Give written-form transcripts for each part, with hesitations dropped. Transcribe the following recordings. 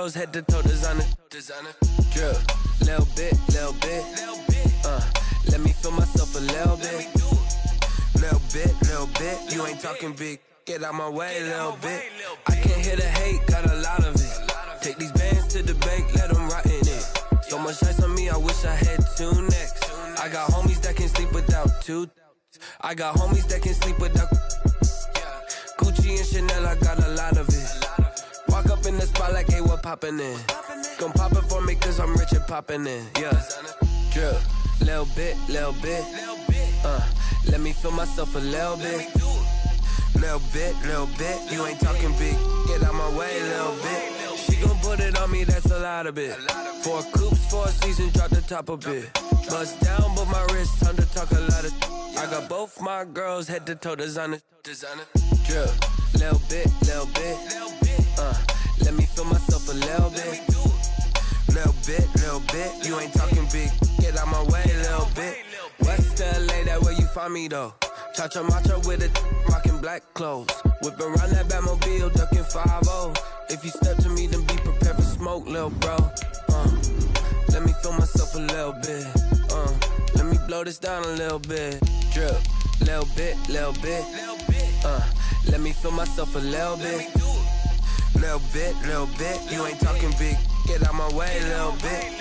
girls head to toe designer. Drip, little bit. Let me feel myself a little bit. Little bit. You ain't talking big. Get out my way, little bit. I can't hear the hate, got a lot of it. Take these bands to the bank, let them rot in it. So much ice on me, I wish I had two necks. I got homies that can sleep without two. I got homies that can sleep without Gucci and Chanel, I got a lot of it. Walk up in the spot like, hey, what poppin' in? Gon' pop it for me cause I'm rich and poppin' in. Yeah, drip, little bit. Let me feel myself a little bit. Little bit. You ain't talking big. Get out my way, little bit. She gon' put it on me, that's a lot of it. 4 coops, 4 seasons, drop the top a bit. Bust down, but my wrist, time to talk a lot of. I got both my girls head to toe designer. Drip, little bit. Let me feel myself a little bit. Little bit. You ain't talking big. Get out my way, little bit. West LA, that where you find me though. Cha-cha matcha with it, rockin' black clothes. Whippin' around that Batmobile, duckin' 5-0. If you step to me, then be prepared for smoke, lil' bro. Let me feel myself a little bit. Let me blow this down a little bit. Drip, little bit. Let me feel myself a little bit. Little bit. You ain't talking big. Get out my way, little bit.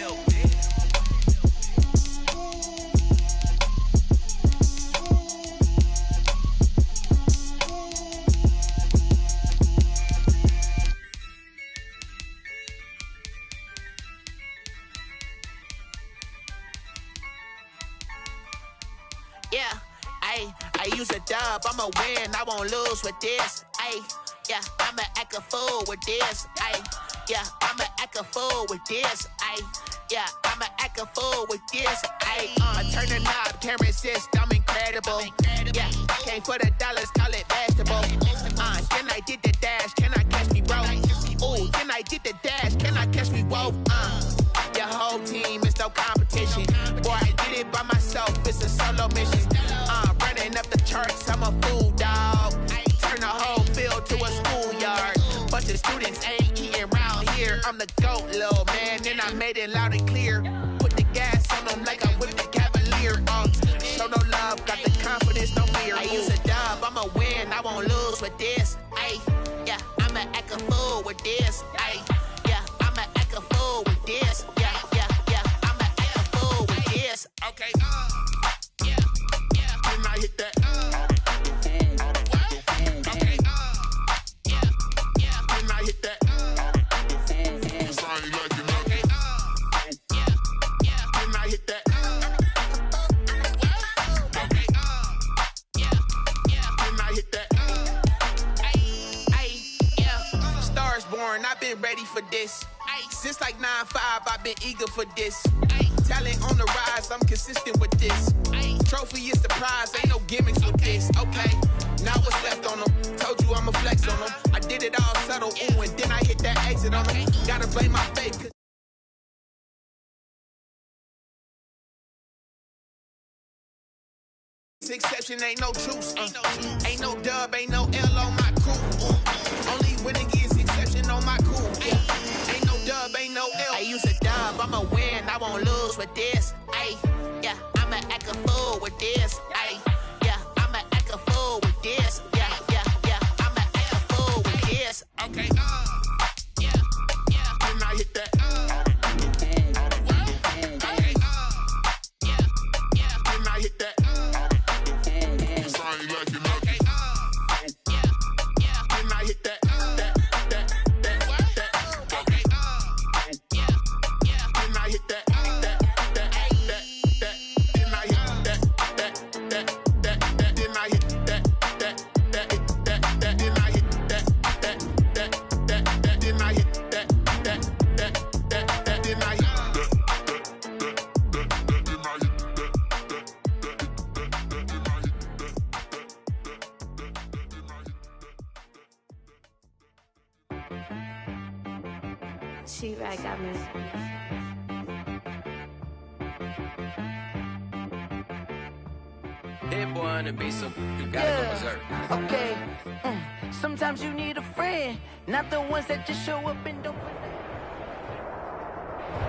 Yeah, I use a dub, I'ma win, I won't lose with this. Yeah, I'ma act a fool with this. Yeah, I'ma act a fool with this. Yeah, I'ma act a fool with this. I turn the knob, camera assist, I'm incredible. Yeah, came for the dollars, call it vegetable. Then I did the dash, can I catch me, bro? Ooh, then I did the dash, can I catch me, whoa? Your whole team is no competition. Boy, I did it by myself, it's a solo mission. Running up the charts, I'm a fool, dog. Turn the whole field to a schoolyard. Bunch of students ain't eating round here. I'm the GOAT, little man, and I made it loud and clear. Put the gas on them like I whipped the Cavalier. Show no love, got the confidence, no fear. I use a dub, I'ma win, I won't lose with this. Yeah, I'ma act a fool with this. Yeah, I'ma act a fool with this. Yeah, I'ma act a fool with this. Okay, yeah, can I hit that? Okay, yeah, can I hit that? Cause I ain't like it. Okay, yeah, can I hit that? Okay, yeah, can I hit that? Yeah, Stars born, I've been ready for this. Since like 9-5, I've been eager for this. Talent on the rise, I'm consistent with this. Trophy is the prize, ain't no gimmicks with this. Okay, now what's left on them? Told you I'ma flex on them. I did it all subtle, ooh, and then I hit that exit on them. Gotta blame my faith. Exception ain't no truce. Ain't no dub, ain't no L on my crew. Only winning is exception on my crew. Ain't no dub, ain't no L. I use a dub, I'ma win, I won't lose with this. Yeah, I'ma act a fool with this. Yeah, I'ma act a fool with this. Yeah, I'ma act a fool with this. Okay, yeah, can I hit that? Okay, yeah, can I hit that? Cause I ain't like it. Okay, yeah, can I hit that? Okay, yeah, can I hit that? She-Rag got me. Hit boy on the beat, so you gotta go berserk. Okay. Sometimes you need a friend, not the ones that just show up and don't.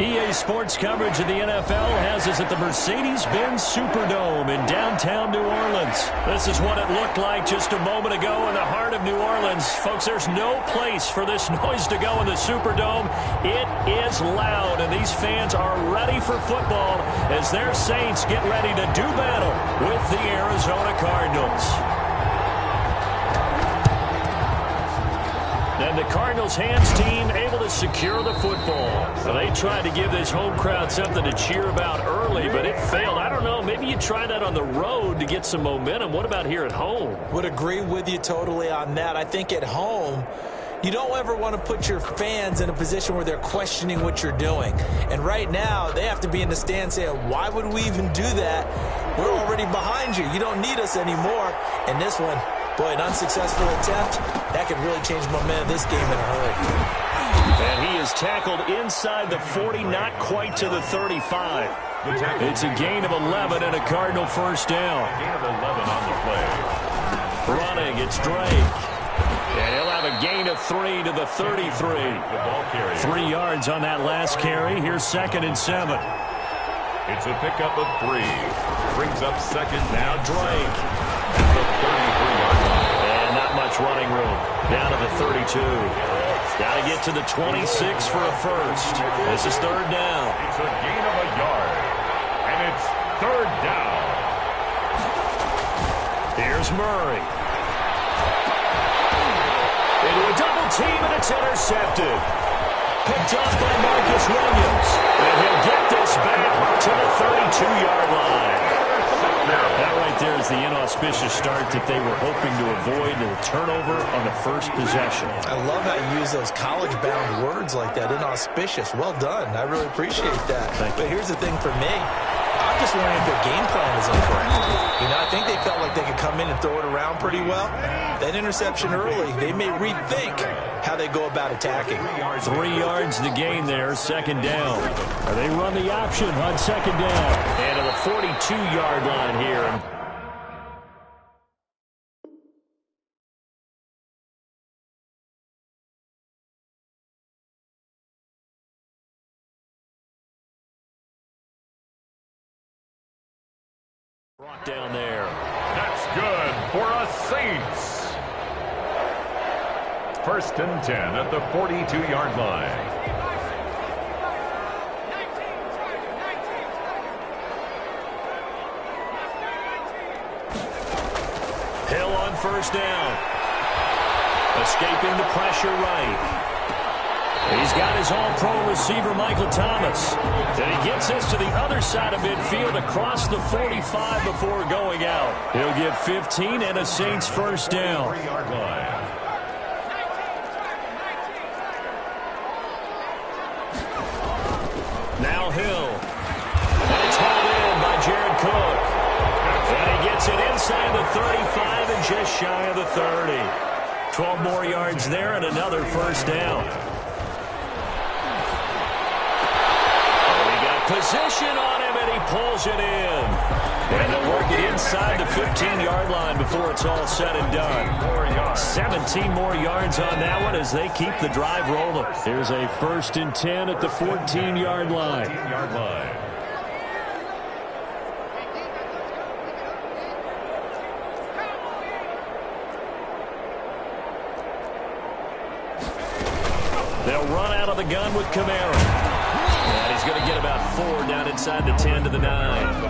EA Sports coverage of the NFL has us at the Mercedes-Benz Superdome in downtown New Orleans. This is what it looked like just a moment ago in the heart of New Orleans. Folks, there's no place for this noise to go in the Superdome. It is loud, and these fans are ready for football as their Saints get ready to do battle with the Arizona Cardinals. And the Cardinals' hands team able to secure the football. So they tried to give this home crowd something to cheer about early, but it failed. I don't know. Maybe you try that on the road to get some momentum. What about here at home? Would agree with you totally on that. I think at home, you don't ever want to put your fans in a position where they're questioning what you're doing. And right now, they have to be in the stand saying, why would we even do that? We're already behind you. You don't need us anymore. And this one, boy, an unsuccessful attempt, that could really change the momentum of this game in a hurry. And he is tackled inside the 40, not quite to the 35. It's a gain of 11 and a Cardinal first down. Gain of 11 on the play. Running, it's Drake. And he'll have a gain of 3 to the 33. 3 yards on that last carry. Here's 2nd and 7. It's a pickup of 3. Brings up 2nd. Now Drake. At the 33-yard line. And not much running room. Down to the 32. Got to get to the 26 for a first. This is 3rd down. It's a gain of a yard. And it's 3rd down. Here's Murray. Into a double team, and it's intercepted. Picked off by Marcus Williams. And he'll get this back to the 32-yard line. That right there is the inauspicious start that they were hoping to avoid, and a turnover on the first possession. I love how you use those college-bound words like that, inauspicious. Well done. I really appreciate that. But here's the thing for me. I'm just wondering if their game plan is incorrect. You know, I think they felt like they could come in and throw it around pretty well. That interception early, they may rethink how they go about attacking. 3 yards to gain there, 2nd down. They run the option on 2nd down. And to the 42-yard line here. Brought down there. That's good for us Saints. 1st and 10 at the 42-yard line. Hill on 1st down. Escaping the pressure right. He's got his all-pro receiver, Michael Thomas. And he gets this to the other side of midfield across the 45 before going out. He'll get 15 and a Saints first down. 3-yard line. Now Hill. And it's held in by Jared Cook. And he gets it inside the 35 and just shy of the 30. 12 more yards there and another first down. Position on him, and he pulls it in. And they'll work it inside the 15-yard line before it's all said and done. 17 more yards on that one as they keep the drive rolling. Here's a 1st and 10 at the 14-yard line. 14-yard line. They'll run out of the gun with Kamara. And he's going to get about 4 down inside the 10 to the 9.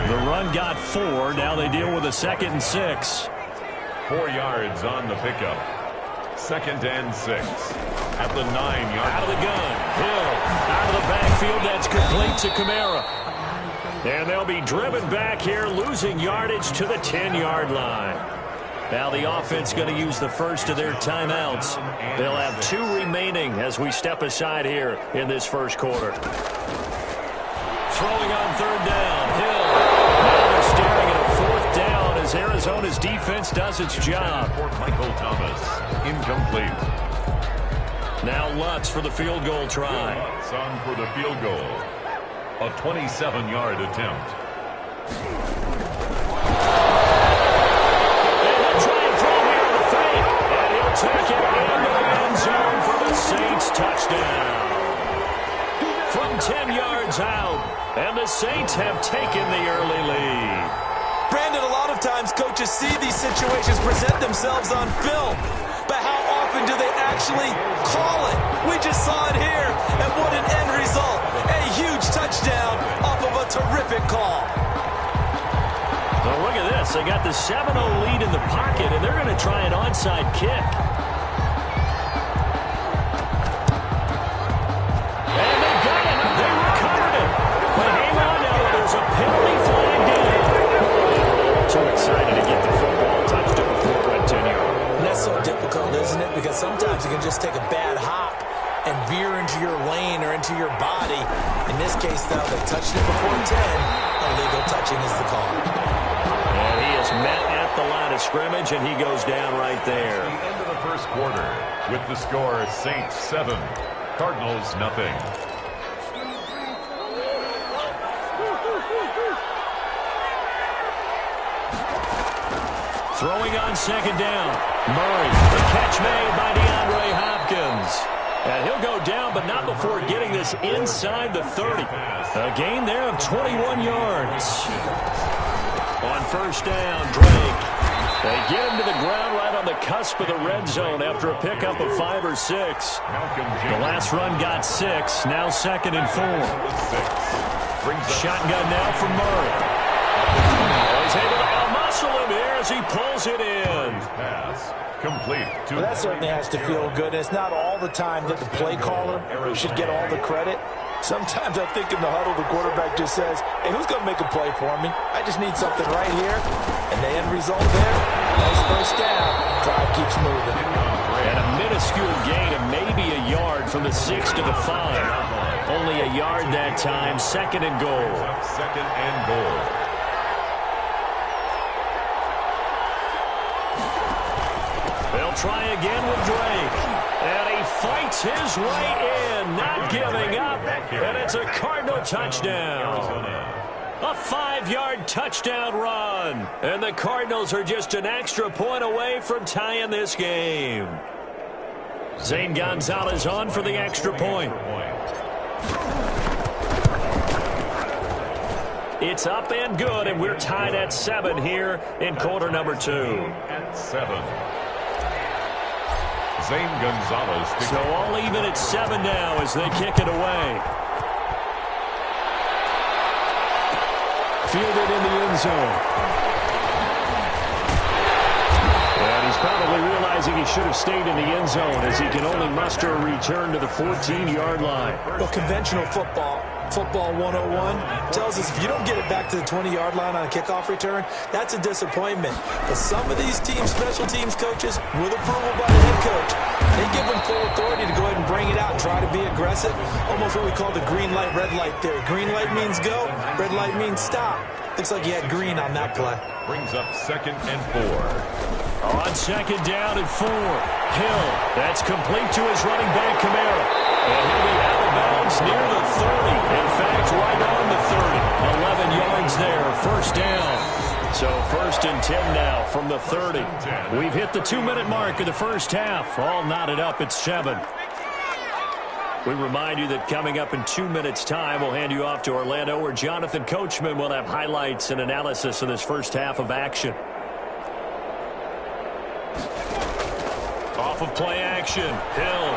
The run got 4. Now they deal with a 2nd and 6. 4 yards on the pickup. 2nd and 6 at the 9-yard. Out of the gun. Hill out of the backfield. That's complete to Kamara. And they'll be driven back here, losing yardage to the 10-yard line. Now the offense going to use the first of their timeouts. They'll have 2 remaining as we step aside here in this first quarter. Throwing on 3rd down. Hill. Now they're staring at a 4th down as Arizona's defense does its job. For Michael Thomas. Incomplete. Now Lutz for the field goal try. Lutz on for the field goal. A 27-yard attempt. Take it into the end zone for the Saints touchdown. From 10 out, and the Saints have taken the early lead. Brandon, a lot of times coaches see these situations present themselves on film, but how often do they actually call it? We just saw it here, and what an end result. A huge touchdown off of a terrific call. Well, look at this. They got the 7-0 lead in the pocket, and they're going to try an onside kick. And they got it. They recovered it. But hang on now. There's a penalty flag down. Too excited to get the football. Touched it before it went 10 yards. And that's so difficult, isn't it? Because sometimes you can just take a bad hop and veer into your lane or into your body. In this case, though, they touched it before 10. Illegal touching is the call. And he is met at the line of scrimmage, and he goes down right there. The end of the first quarter with the score Saints 7, Cardinals nothing. Throwing on second down. Murray, the catch made by DeAndre Hopkins. And he'll go down, but not before getting this inside the 30. A gain there of 21 yards. On first down, Drake. They get him to the ground right on the cusp of the red zone after a pickup of 5 or 6. The last run got 6. Now 2nd and 4. Shotgun now from Murray. He's able to out-muscle him here as he pulls it in. Pass complete. Well, that certainly has to feel good. It's not all the time that the play caller should get all the credit. Sometimes I think in the huddle, the quarterback just says, hey, who's going to make a play for me? I just need something right here. And the end result there, nice first down. Drive keeps moving. And a minuscule gain of maybe a yard from the 6 to the 5. Only a yard that time. 2nd and goal. 2nd and goal. They'll try again with Drake. And he fights his way in, not giving up. And it's a Cardinal touchdown. A 5-yard touchdown run. And the Cardinals are just an extra point away from tying this game. Zane Gonzalez on for the extra point. It's up and good, and we're tied at 7 here in quarter number 2. At 7. Zane Gonzalez. So all even at 7 now as they kick it away. Fielded in the end zone. And he's probably realizing he should have stayed in the end zone as he can only muster a return to the 14-yard line. Well, conventional football 101, tells us if you don't get it back to the 20-yard line on a kickoff return, that's a disappointment. But some of these special teams coaches, with approval by the head coach, they give them full authority to go ahead and bring it out and try to be aggressive. Almost what we call the green light, red light theory. Green light means go, red light means stop. Looks like he had green on that play. Brings up 2nd and 4. On 2nd down and 4. Hill, that's complete to his running back, Kamara. And he'll be out of bounds near the 30. In fact, right on the 30. 11 yards there, first down. So 1st and 10 now from the 30. We've hit the 2-minute mark of the first half. All knotted up at 7. We remind you that coming up in 2 minutes' time, we'll hand you off to Orlando, where Jonathan Coachman will have highlights and analysis of this first half of action. Off of play action, Hill.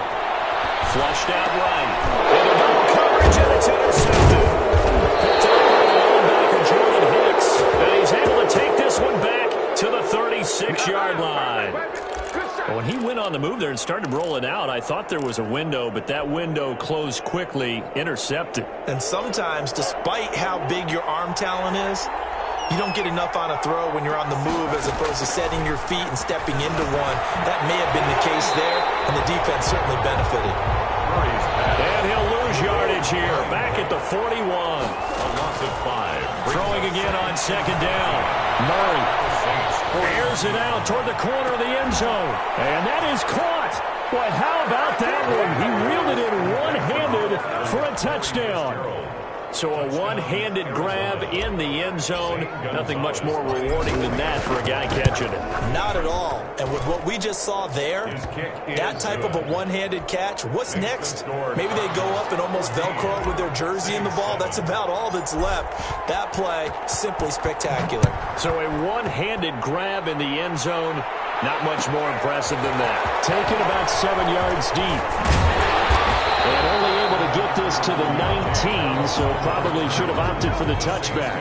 Flushed out right. Into double coverage, and it's intercepted. Picked up by the linebacker, Jordan Hicks. And he's able to take this one back to the 36-yard line. When he went on the move there and started rolling out, I thought there was a window, but that window closed quickly, intercepted. And sometimes, despite how big your arm talent is, you don't get enough on a throw when you're on the move as opposed to setting your feet and stepping into one. That may have been the case there, and the defense certainly benefited. And he'll lose yardage here, back at the 41. A loss of 5. Throwing again on 2nd down. Murray airs it out toward the corner of the end zone. And that is caught. Boy, how about that one? He reeled it in one-handed for a touchdown. So a one-handed grab in the end zone. Nothing much more rewarding than that for a guy catching it. Not at all. And with what we just saw there, that type of a one-handed catch, what's next? Maybe they go up and almost Velcro with their jersey in the ball. That's about all that's left. That play, simply spectacular. So a one-handed grab in the end zone. Not much more impressive than that. Taken about 7 yards deep. And only able to get this to the 19, so probably should have opted for the touchback.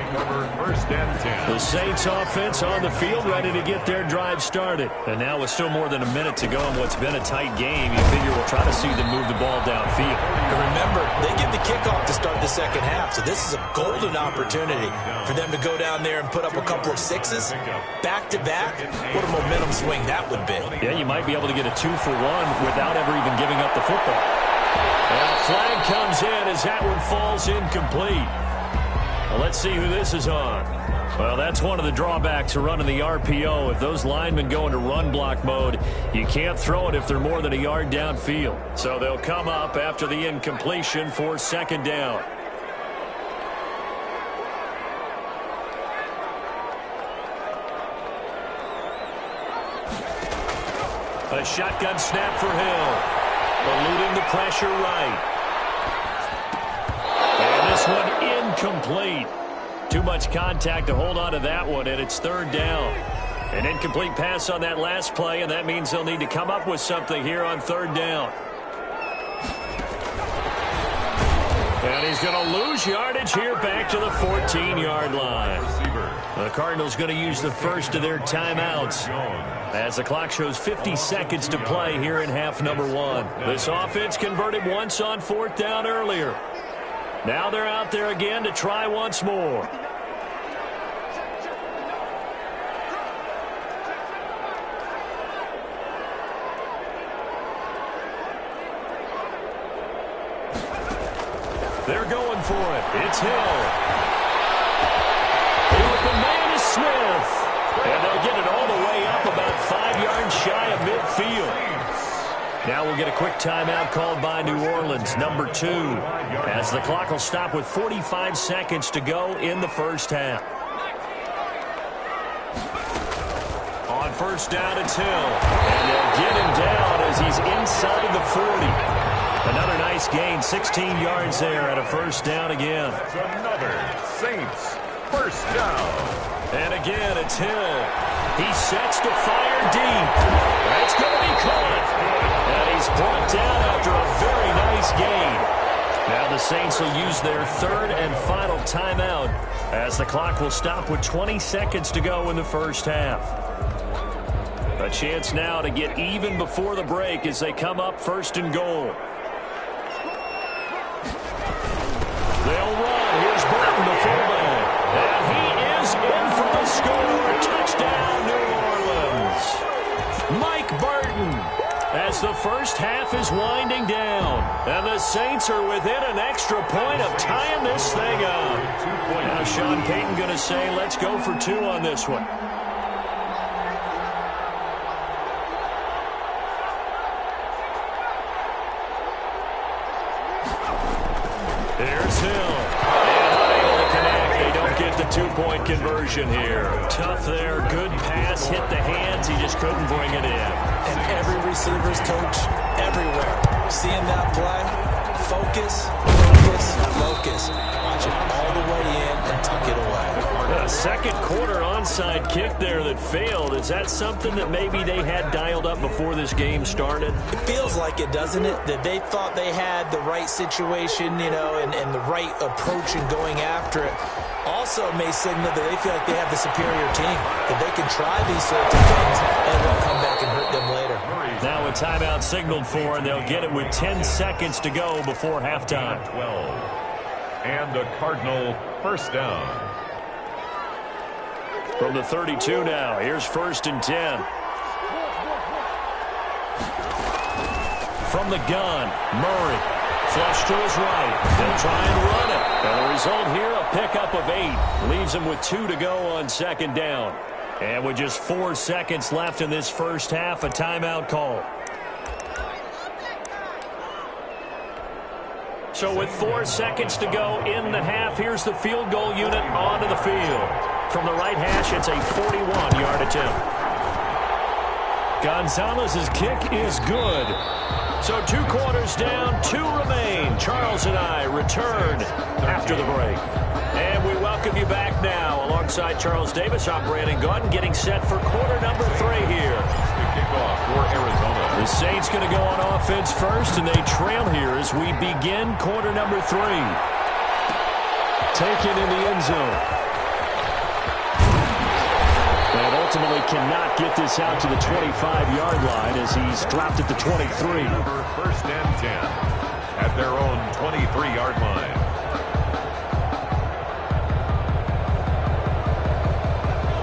First and 10. The Saints offense on the field, ready to get their drive started. And now with still more than a minute to go in what's been a tight game, you figure we'll try to see them move the ball downfield. And remember, they get the kickoff to start the second half, so this is a golden opportunity for them to go down there and put up a couple of sixes. Back-to-back, what a momentum swing that would be. Yeah, you might be able to get a 2-for-1 without ever even giving up the football. And a flag comes in as that one falls incomplete. Well, let's see who this is on. Well, that's one of the drawbacks of running the RPO. If those linemen go into run block mode, you can't throw it if they're more than a yard downfield. So they'll come up after the incompletion for second down. A shotgun snap for Hill. Eluding the pressure right. And this one incomplete. Too much contact to hold on to that one, and it's third down. An incomplete pass on that last play, and that means they'll need to come up with something here on third down. And he's going to lose yardage here back to the 14-yard line. The Cardinals going to use the first of their timeouts as the clock shows 50 seconds to play here in half number one. This offense converted once on fourth down earlier. Now they're out there again to try once more. They're going for it. It's Hill. The man is Smith. And they'll get it all the way up about 5 yards shy of midfield. Now we'll get a quick timeout called by New Orleans, number 2, as the clock will stop with 45 seconds to go in the first half. On first down, it's Hill. And they'll get him down as he's inside the 40. Another nice gain, 16 yards there at a first down again. That's another Saints first down. And again, it's Hill. He sets to fire deep. That's going to be caught. And he's brought down after a very nice gain. Now the Saints will use their third and final timeout as the clock will stop with 20 seconds to go in the first half. A chance now to get even before the break as they come up first and goal. They'll run. Here's Burton, the fullback. And he is in for the score. Touchdown, New Orleans. Mike Burton, as the first half is winding down. And the Saints are within an extra point of tying this thing up. Now Sean Payton going to say, let's go for 2 on this one. There's Hill. And unable to connect. They don't get the 2-point conversion here. Tough there. Good pass. Hit the hands. He just couldn't bring it in. And every receiver's coach everywhere. Seeing that play, focus, focus, focus. Watch it all the way in and tuck it away. A second quarter onside kick there that failed. Is that something that maybe they had dialed up before this game started? It feels like it, doesn't it? That they thought they had the right situation, you know, and the right approach in going after it. Also may signal that they feel like they have the superior team, that they can try these sorts of things and it won't come back and hurt them later. Now a timeout signaled for, and they'll get it with 10 seconds to go before halftime. 12. And the Cardinal first down. From the 32 now, here's first and 10. From the gun, Murray. Flush to his right. They'll try and run it. And the result here, a pickup of 8. Leaves them with 2 to go on second down. And with just 4 seconds left in this first half, a timeout call. So with 4 seconds to go in the half, here's the field goal unit onto the field. From the right hash, it's a 41-yard attempt. Gonzalez's kick is good. So 2 quarters down, 2 remain. Charles and I return after the break. And we welcome you back now. Alongside Charles Davis, I'm Brandon Gaudin, getting set for quarter number 3 here. The kickoff for Arizona. The Saints going to go on offense first, and they trail here as we begin quarter number 3. Taken in the end zone. And ultimately cannot get this out to the 25-yard line as he's dropped at the 23. First and 10 at their own 23-yard line.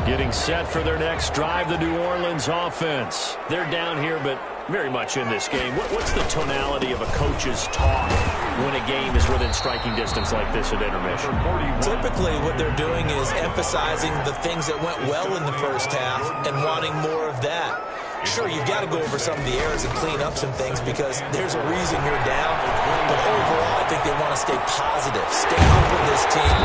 Getting set for their next drive, the New Orleans offense. They're down here, but very much in this game. What's the tonality of a coach's talk when a game is within striking distance like this at intermission? Typically, what they're doing is emphasizing the things that went well in the first half and wanting more of that. Sure, you've got to go over some of the errors and clean up some things because there's a reason you're down. But overall, I think they want to stay positive, stay up with this team.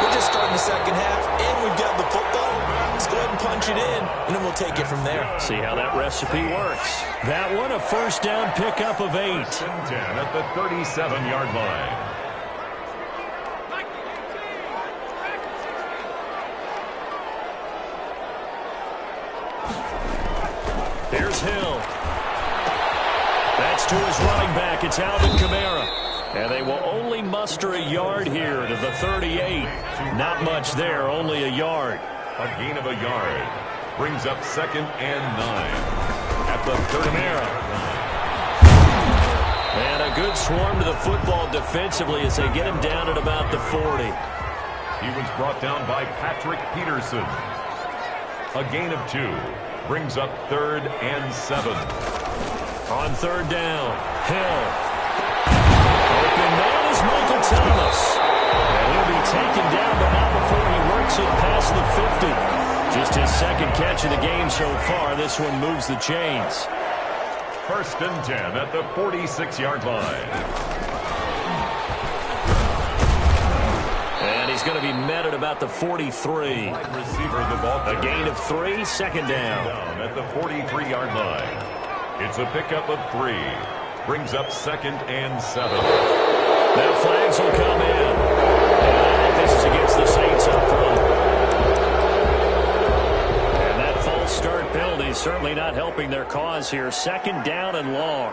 We're just starting the second half, and we've got the football. Let's go ahead and punch it in, and then we'll take it from there. See how that recipe works. That one, a first down pickup of 8. 10 at the 37-yard line. Here's Hill. That's to his running back. It's Alvin Kamara. And they will only muster a yard here to the 38. Not much there, only a yard. A gain of a yard brings up 2nd and 9 at the 30. Kamara. And a good swarm to the football defensively as they get him down at about the 40. He was brought down by Patrick Peterson. A gain of 2 brings up 3rd and 7. On 3rd down, Hill. Open man is Michael Thomas. And he'll be taken down, but not before he works it past the 50. Just his 2nd catch of the game so far. This one moves the chains. 1st and 10 at the 46-yard line. And he's going to be met at about the 43. Receiver the ball. A gain of 3, 2nd down. At the 43-yard line. It's a pickup of 3. Brings up 2nd and 7. Now flags will come in. And I think this is against the Saints up front. And that false start penalty is certainly not helping their cause here. 2nd down and long.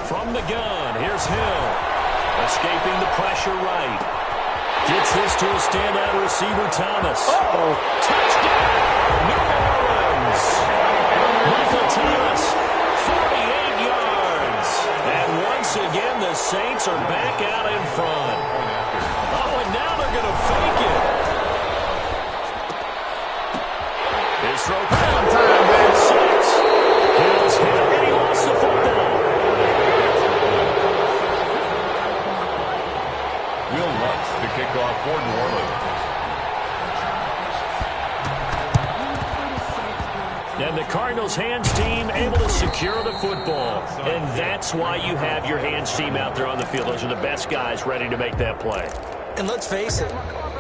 From the gun, here's Hill. Escaping the pressure right. Gets this to a standout receiver, Thomas. Touchdown, New Orleans. Michael Thomas, 48 yards. And once again, the Saints are back out in front. Oh, and now they're going to fake it. His throw pound time, man. 6. Hill's hit, and he lost the football. Will Lutz to kick off for New Orleans. And the Cardinals' hands team able to secure the football. And that's why you have your hands team out there on the field. Those are the best guys ready to make that play. And let's face it,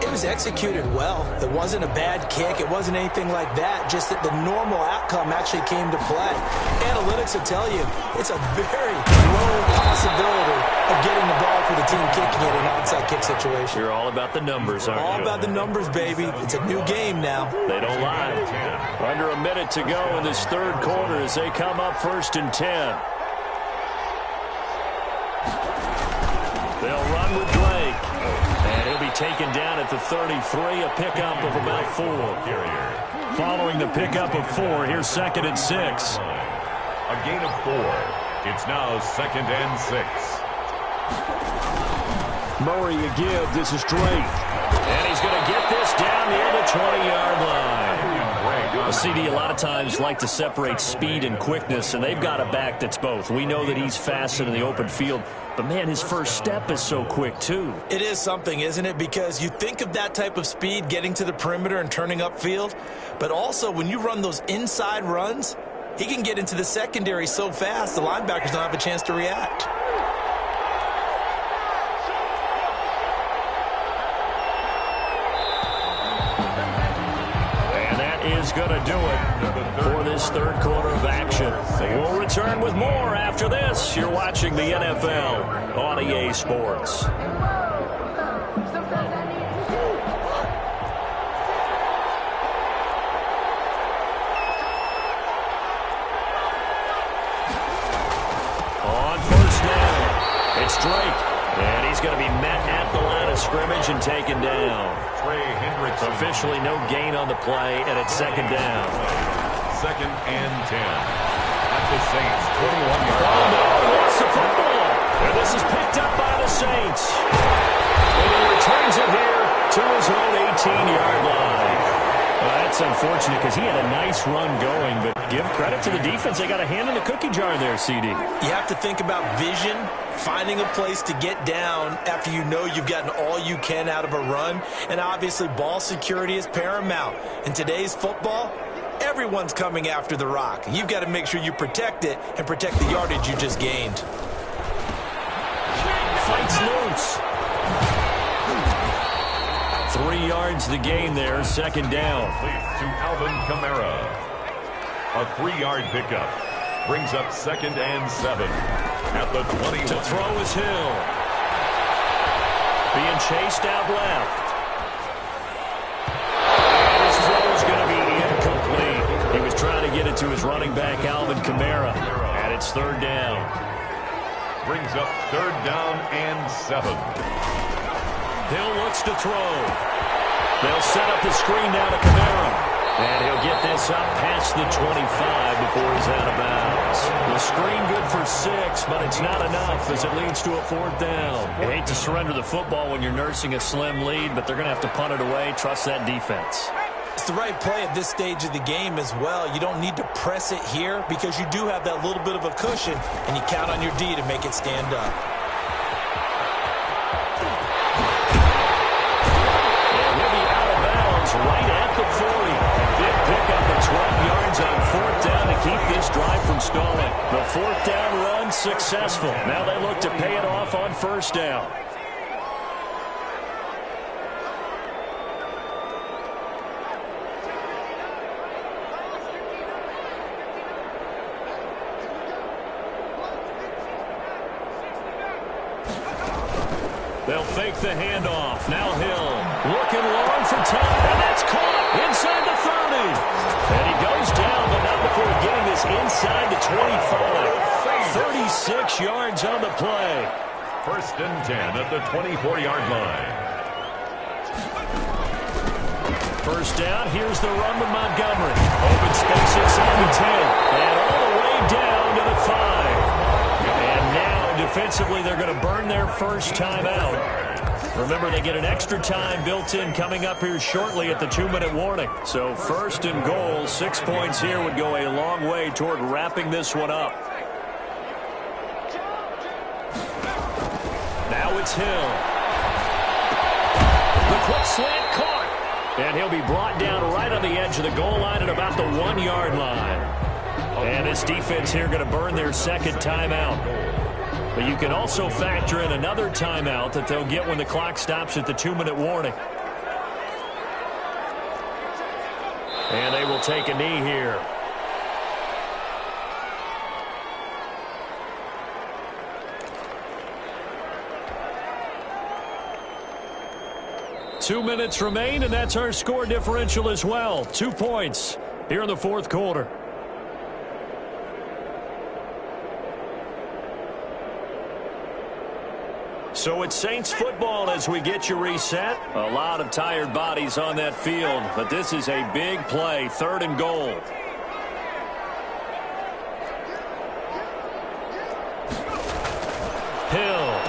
it was executed well. It wasn't a bad kick. It wasn't anything like that. Just that the normal outcome actually came to play. Analytics will tell you it's a very low possibility of getting the ball for the team kicking it in an onside kick situation. You're all about the numbers, aren't you? All about the numbers, baby. It's a new game now. They don't lie. Under a minute to go in this 3rd quarter as they come up 1st and 10. They'll run with Drake. And he'll be taken down at the 33, a pickup of about 4. Following the pickup of 4, here's 2nd and 6. A gain of 4. It's now 2nd and 6. Murray a give. This is Drake. And he's going to get this down near the 20-yard line. A CD a lot of times like to separate speed and quickness, and they've got a back that's both. We know that he's fast in the open field, but, man, his first step is so quick, too. It is something, isn't it? Because you think of that type of speed getting to the perimeter and turning upfield, but also when you run those inside runs, he can get into the secondary so fast the linebackers don't have a chance to react. Is going to do it for this third quarter of action. We'll return with more after this. You're watching the NFL on EA Sports. On first down, it's Drake. And he's going to be met at the line of scrimmage and taken down. Officially no gain on the play, and it's second down. Second and 10. At the Saints, 21-yard line. Oh, no, he lost the football. And this is picked up by the Saints. And he returns it here to his own 18-yard line. That's unfortunate because he had a nice run going, but give credit to the defense. They got a hand in the cookie jar there, CD. You have to think about vision, finding a place to get down after you know you've gotten all you can out of a run, and obviously ball security is paramount. In today's football, everyone's coming after the rock. You've got to make sure you protect it and protect the yardage you just gained. Fights loose. 3 yards to gain there, second down. To Alvin Kamara. A 3-yard pickup. Brings up second and 7 at the 21. To throw is Hill. Being chased out left. And his throw is going to be incomplete. He was trying to get it to his running back, Alvin Kamara. And it's third down. Brings up third down and 7. Hill looks to throw. They'll set up the screen down to Kamara. And he'll get this up past the 25 before he's out of bounds. The screen good for 6, but it's not enough as it leads to a fourth down. You hate to surrender the football when you're nursing a slim lead, but they're going to have to punt it away. Trust that defense. It's the right play at this stage of the game as well. You don't need to press it here because you do have that little bit of a cushion, and you count on your D to make it stand up. Right at the 40. Big pickup of 12 yards on fourth down to keep this drive from stalling. The fourth down run successful. Now they look to pay it off on first down. They'll fake the handoff. Now Hill looking long for time, and that's caught inside the 30. And he goes down, but not before getting this inside the 25. 36 yards on the play. First and 10 at the 24-yard line. First down, here's the run with Montgomery. Open space inside the 10. And all the way down to the 5. And now, defensively, they're going to burn their first time out. Remember, they get an extra time built in coming up here shortly at the 2-minute warning. So first and goal, 6 points here would go a long way toward wrapping this one up. Now it's Hill. The quick slant caught. And he'll be brought down right on the edge of the goal line at about the 1-yard line. And this defense here going to burn their second timeout. But you can also factor in another timeout that they'll get when the clock stops at the 2-minute warning. And they will take a knee here. Two minutes remain, and that's our score differential as well. 2 points here in the fourth quarter. So it's Saints football as we get you reset. A lot of tired bodies on that field, but this is a big play, third and goal. Hill.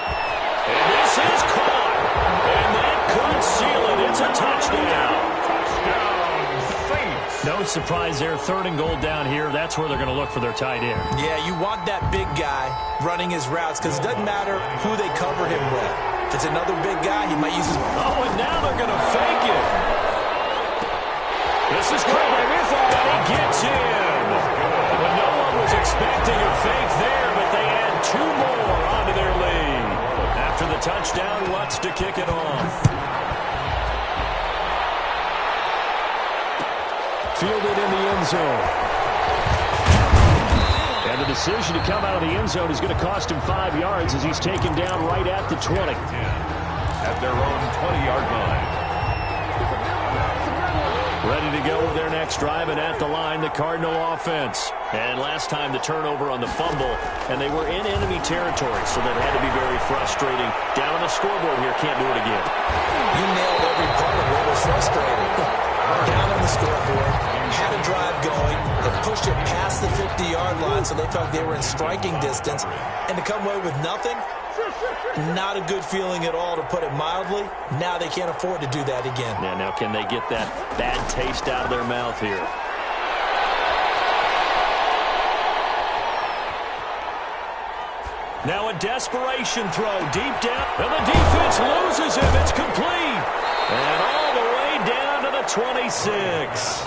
And this is caught. And that could seal it. It's a touchdown. No surprise there, third and goal down here. That's where they're going to look for their tight end. Yeah, you want that big guy running his routes because it doesn't matter who they cover him with. If it's another big guy, he might use his... Oh, and now they're going to fake it. This is great. And he gets in. But no kick it off. Fielded in the end zone. And the decision to come out of the end zone is going to cost him 5 yards as he's taken down right at the 20. At their own 20-yard line. Ready to go with their next drive, and at the line, the Cardinal offense. And last time the turnover on the fumble, and they were in enemy territory, so that had to be very frustrating. Down on the scoreboard here, can't do it again. You nailed every part of what was frustrating. Down on the scoreboard, had a drive going, and pushed it past the 50-yard line, so they felt they were in striking distance. And to come away with nothing, not a good feeling at all, to put it mildly. Now they can't afford to do that again. Yeah, now can they get that bad taste out of their mouth here? Now a desperation throw deep down, and the defense loses him. It's complete. And all the way down to the 26.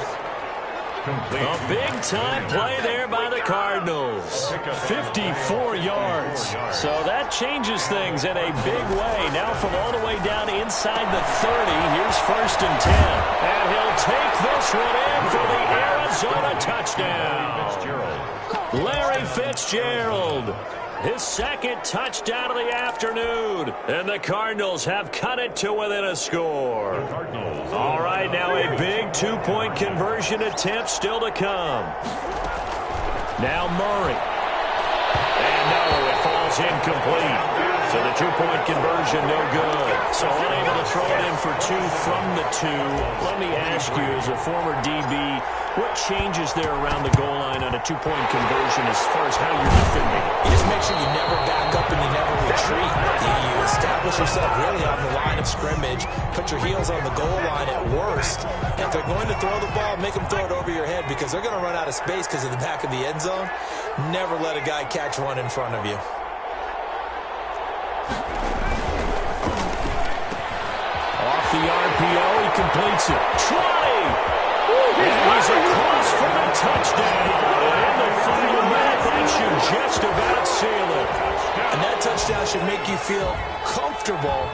A big-time play there by the Cardinals. 54 yards. So that changes things in a big way. Now from all the way down inside the 30, here's 1st and 10. And he'll take this one in for the Arizona touchdown. Larry Fitzgerald. His second touchdown of the afternoon. And the Cardinals have cut it to within a score. All right, now a big two-point conversion attempt still to come. Now Murray. And no, it falls incomplete. So the two-point conversion, no good. So unable to throw it in for 2 from the 2. Let me ask you, as a former DB, what changes there around the goal line on a two-point conversion as far as how you're defending? You just make sure you never back up and you never retreat. You establish yourself really on the line of scrimmage, put your heels on the goal line at worst. And if they're going to throw the ball, make them throw it over your head, because they're going to run out of space because of the back of the end zone. Never let a guy catch one in front of you. Off the RPO, he completes it. 20! And he's across for the touchdown. And the final minute, that should just about seal it. And that touchdown should make you feel comfortable.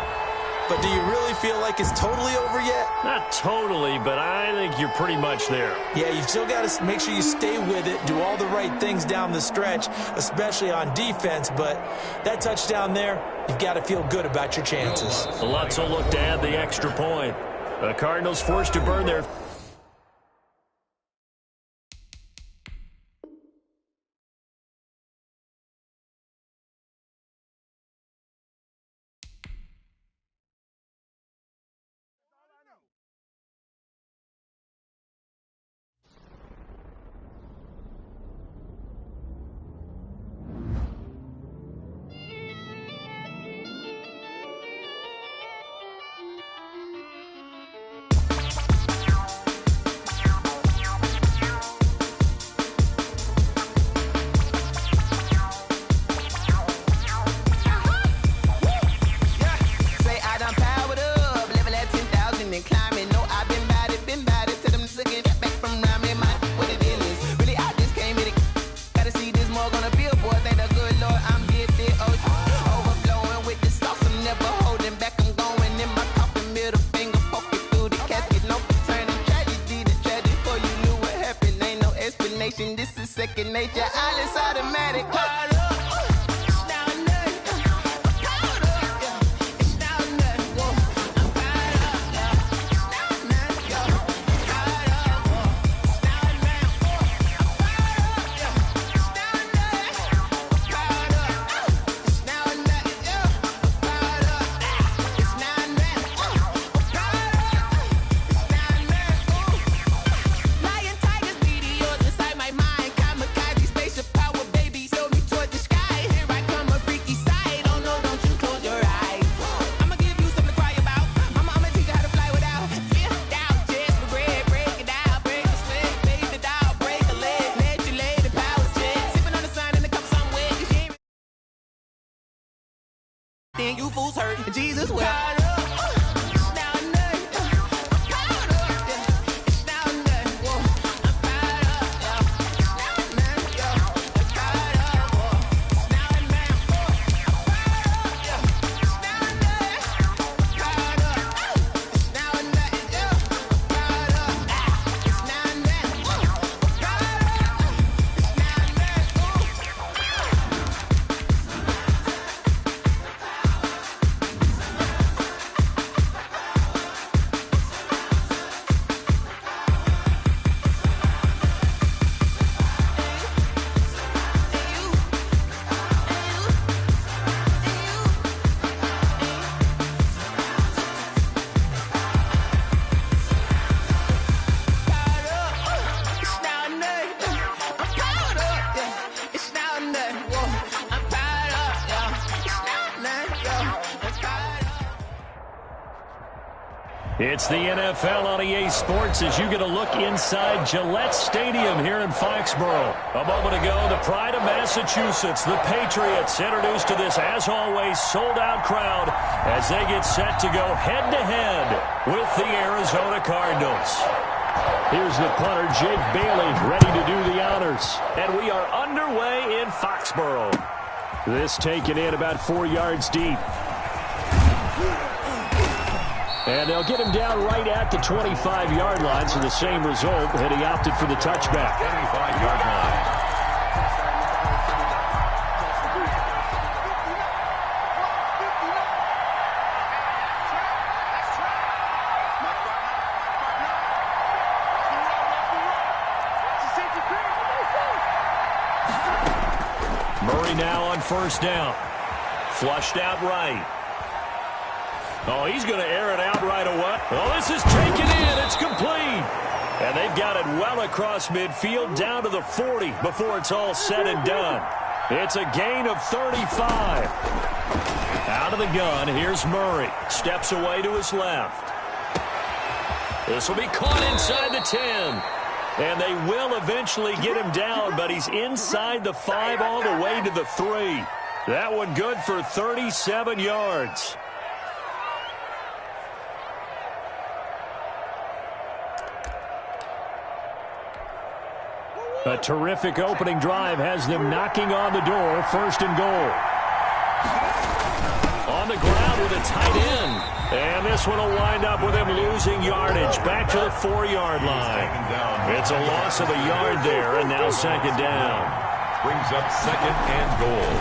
But do you really feel like it's totally over yet? Not totally, but I think you're pretty much there. Yeah, you've still got to make sure you stay with it, do all the right things down the stretch, especially on defense. But that touchdown there, you've got to feel good about your chances. Lutz will look to add the extra point. The Cardinals forced to burn their... second nature, all is automatic. Then you fools hurt. Jesus will. It's the NFL on EA Sports as you get a look inside Gillette Stadium here in Foxborough. A moment ago, the pride of Massachusetts, the Patriots, introduced to this, as always, sold-out crowd as they get set to go head-to-head with the Arizona Cardinals. Here's the punter, Jake Bailey, ready to do the honors. And we are underway in Foxborough. This taken in about 4 yards deep. And they'll get him down right at the 25-yard line, so the same result, and he opted for the touchback. 25-yard line. Murray now on first down. Flushed out right. Oh, he's going to air it out right away. Oh, this is taken in. It's complete. And they've got it well across midfield down to the 40 before it's all said and done. It's a gain of 35. Out of the gun, here's Murray. Steps away to his left. This will be caught inside the 10. And they will eventually get him down, but he's inside the 5 all the way to the 3. That one good for 37 yards. A terrific opening drive has them knocking on the door. First and goal. On the ground with a tight end. And this one will wind up with him losing yardage back to the 4-yard line. It's a loss of a yard there, and now second down. Brings up second and goal.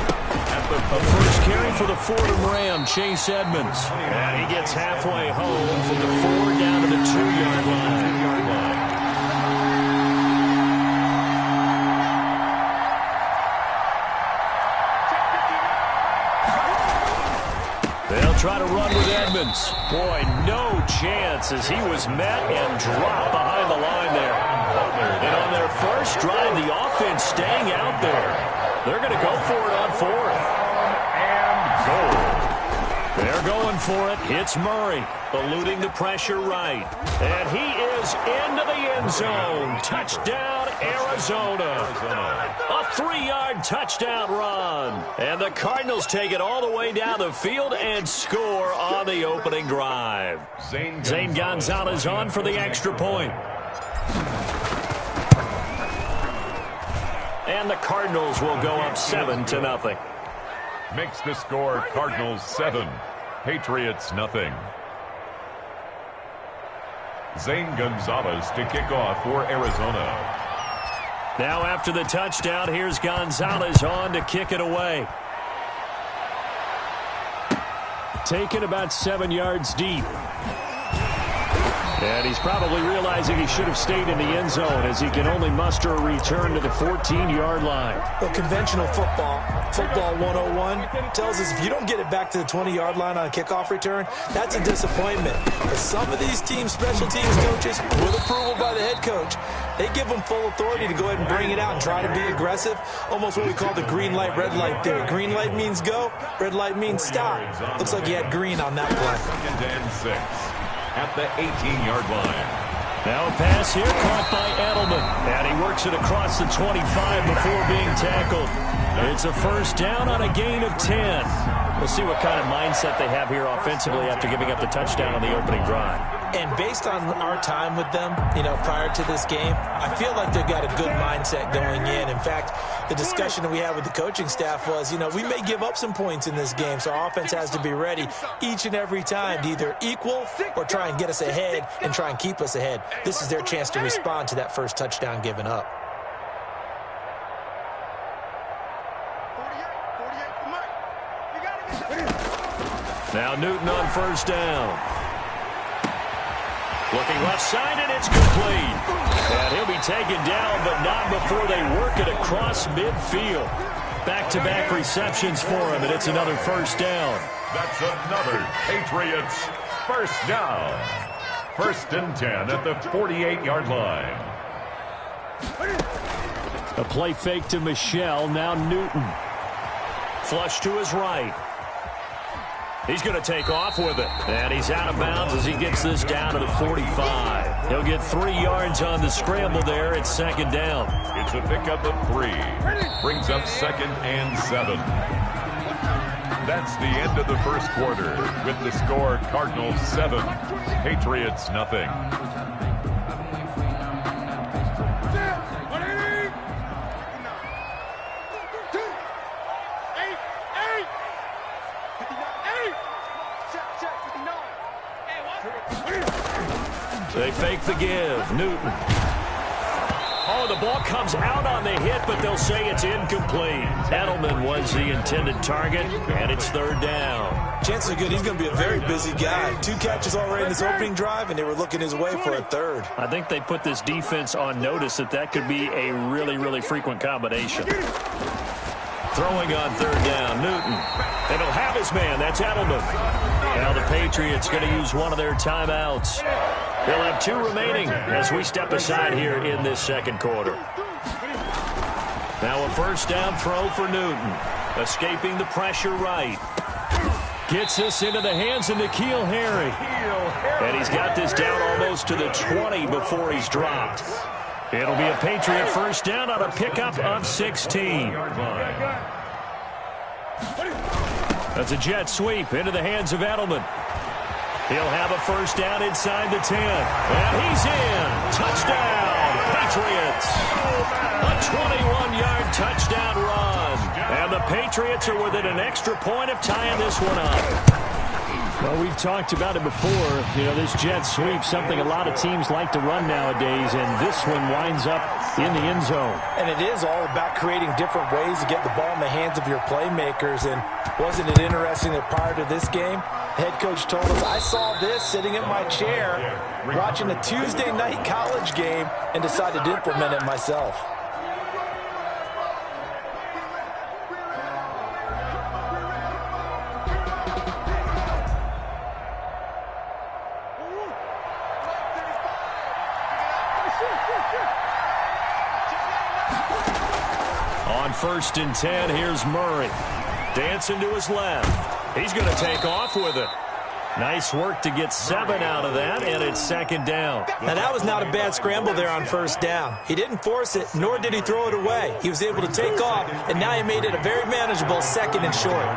A first carry for the Fordham Ram, Chase Edmonds. And he gets halfway home from the 4 down to the 2-yard line. They'll try to run with Edmonds. Boy, no chance as he was met and dropped behind the line there. And on their first drive, the offense staying out there. They're going to go for it on 4th. And goal. They're going for it. Hits Murray, eluding the pressure right. And he is into the end zone. Touchdown, Arizona. A 3-yard touchdown run. And the Cardinals take it all the way down the field and score on the opening drive. Zane Gonzalez on for the extra point. And the Cardinals will go up 7-0. Makes the score Cardinals 7, Patriots nothing. Zane Gonzalez to kick off for Arizona. Now after the touchdown, here's Gonzalez on to kick it away. Taken about 7 yards deep. And he's probably realizing he should have stayed in the end zone as he can only muster a return to the 14-yard line. Well, conventional football 101, tells us if you don't get it back to the 20-yard line on a kickoff return, that's a disappointment. But some of these teams, special teams coaches, with approval by the head coach, they give them full authority to go ahead and bring it out and try to be aggressive. Almost what we call the green light, red light theory. Green light means go, red light means stop. Looks like he had green on that play. Second and 6 at the 18-yard line. Now a pass here caught by Edelman. And he works it across the 25 before being tackled. It's a first down on a gain of 10. We'll see what kind of mindset they have here offensively after giving up the touchdown on the opening drive. And based on our time with them, prior to this game, I feel like they've got a good mindset going in. In fact, the discussion that we had with the coaching staff was, we may give up some points in this game, so our offense has to be ready each and every time to either equal or try and get us ahead and try and keep us ahead. This is their chance to respond to that first touchdown given up. Now Newton on first down. Looking left side, and it's complete. And he'll be taken down, but not before they work it across midfield. Back-to-back receptions for him, and it's another first down. That's another Patriots first down. First and 10 at the 48-yard line. A play fake to Michelle, now Newton. Flush to his right. He's going to take off with it. And he's out of bounds as he gets this down to the 45. He'll get 3 yards on the scramble there. It's second down. It's a pickup of 3. Brings up 2nd and 7. That's the end of the first quarter with the score Cardinals 7, Patriots nothing. They fake the give. Newton. Oh, the ball comes out on the hit, but they'll say it's incomplete. Edelman was the intended target, and it's third down. Chances are good he's going to be a very busy guy. 2 catches already in this opening drive, and they were looking his way for a third. I think they put this defense on notice that could be a really, really frequent combination. Throwing on third down, Newton. And he'll have his man. That's Edelman. Now the Patriots going to use one of their timeouts. They'll have 2 remaining as we step aside here in this second quarter. Now a first down throw for Newton. Escaping the pressure right. Gets this into the hands of N'Keal Harry. And he's got this down almost to the 20 before he's dropped. It'll be a Patriot first down on a pickup of 16. That's a jet sweep into the hands of Edelman. He'll have a first down inside the 10. And he's in. Touchdown, Patriots. A 21-yard touchdown run. And the Patriots are within an extra point of tying this one up. Well, we've talked about it before. You know, this jet sweep, something a lot of teams like to run nowadays, and this one winds up in the end zone. And it is all about creating different ways to get the ball in the hands of your playmakers. And wasn't it interesting that prior to this game, head coach told us, I saw this sitting in my chair watching a Tuesday night college game and decided to implement it myself. On 1st and 10, here's Murray. Dancing to his left. He's going to take off with it. Nice work to get 7 out of that, and it's second down. Now, that was not a bad scramble there on first down. He didn't force it, nor did he throw it away. He was able to take off, and now he made it a very manageable 2nd and short.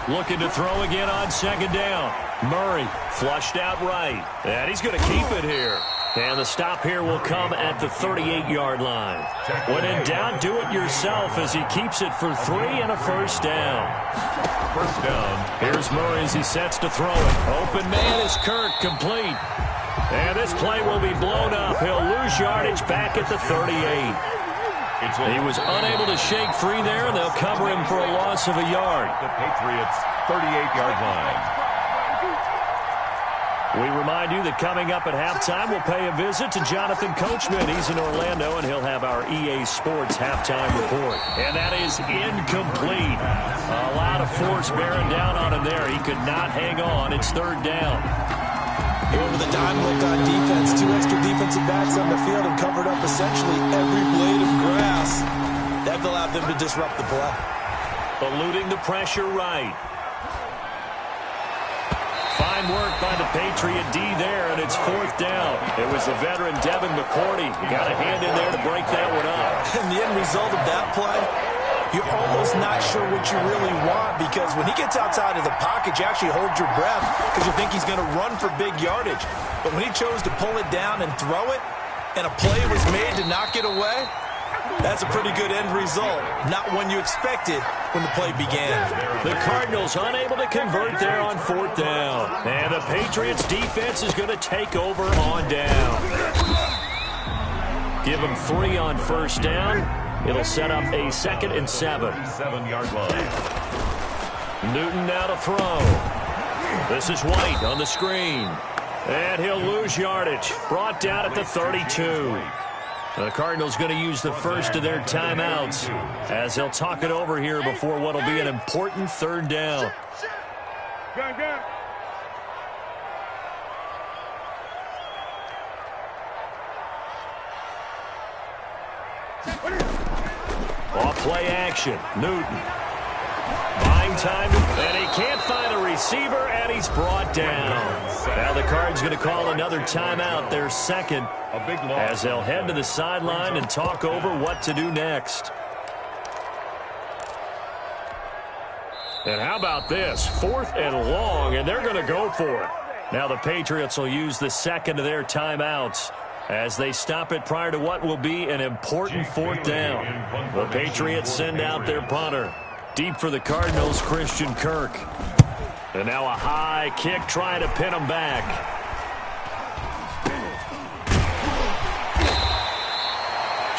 Looking to throw again on second down. Murray flushed out right, and he's going to keep it here. And the stop here will come at the 38-yard line. When in doubt, do it yourself as he keeps it for 3 and a first down. First down. Here's Murray as he sets to throw it. Open man is Kirk, complete. And this play will be blown up. He'll lose yardage back at the 38. He was unable to shake free there, and they'll cover him for a loss of a yard. The Patriots' 38-yard line. We remind you that coming up at halftime, we'll pay a visit to Jonathan Coachman. He's in Orlando, and he'll have our EA Sports halftime report. And that is incomplete. A lot of force bearing down on him there. He could not hang on. It's third down. Here with a dime look on defense, 2 extra defensive backs on the field and covered up essentially every blade of grass. That allowed them to disrupt the play. Eluding the pressure right. Fine work by the Patriot D there, and it's fourth down. It was the veteran Devin McCourty. Got a hand in there to break that one up. And the end result of that play, you're almost not sure what you really want, because when he gets outside of the pocket, you actually hold your breath because you think he's going to run for big yardage. But when he chose to pull it down and throw it, and a play was made to knock it away, that's a pretty good end result. Not one you expected when the play began. The Cardinals unable to convert there on fourth down. And the Patriots defense is going to take over on down. Give them 3 on first down. It'll set up a 2nd and 7. 7-yard line. Newton now to throw. This is White on the screen. And he'll lose yardage. Brought down at the 32. The Cardinals going to use the first of their timeouts as they'll talk it over here before what will be an important third down. Off play action. Newton. Buying time, and he can't find a receiver, and he's brought down. Now the Cards going to call another timeout, their second, as they'll head to the sideline and talk over what to do next. And how about this? 4th and long, and they're going to go for it. Now the Patriots will use the second of their timeouts as they stop it prior to what will be an important 4th down. The Patriots send out their punter. Deep for the Cardinals, Christian Kirk. And now a high kick trying to pin him back.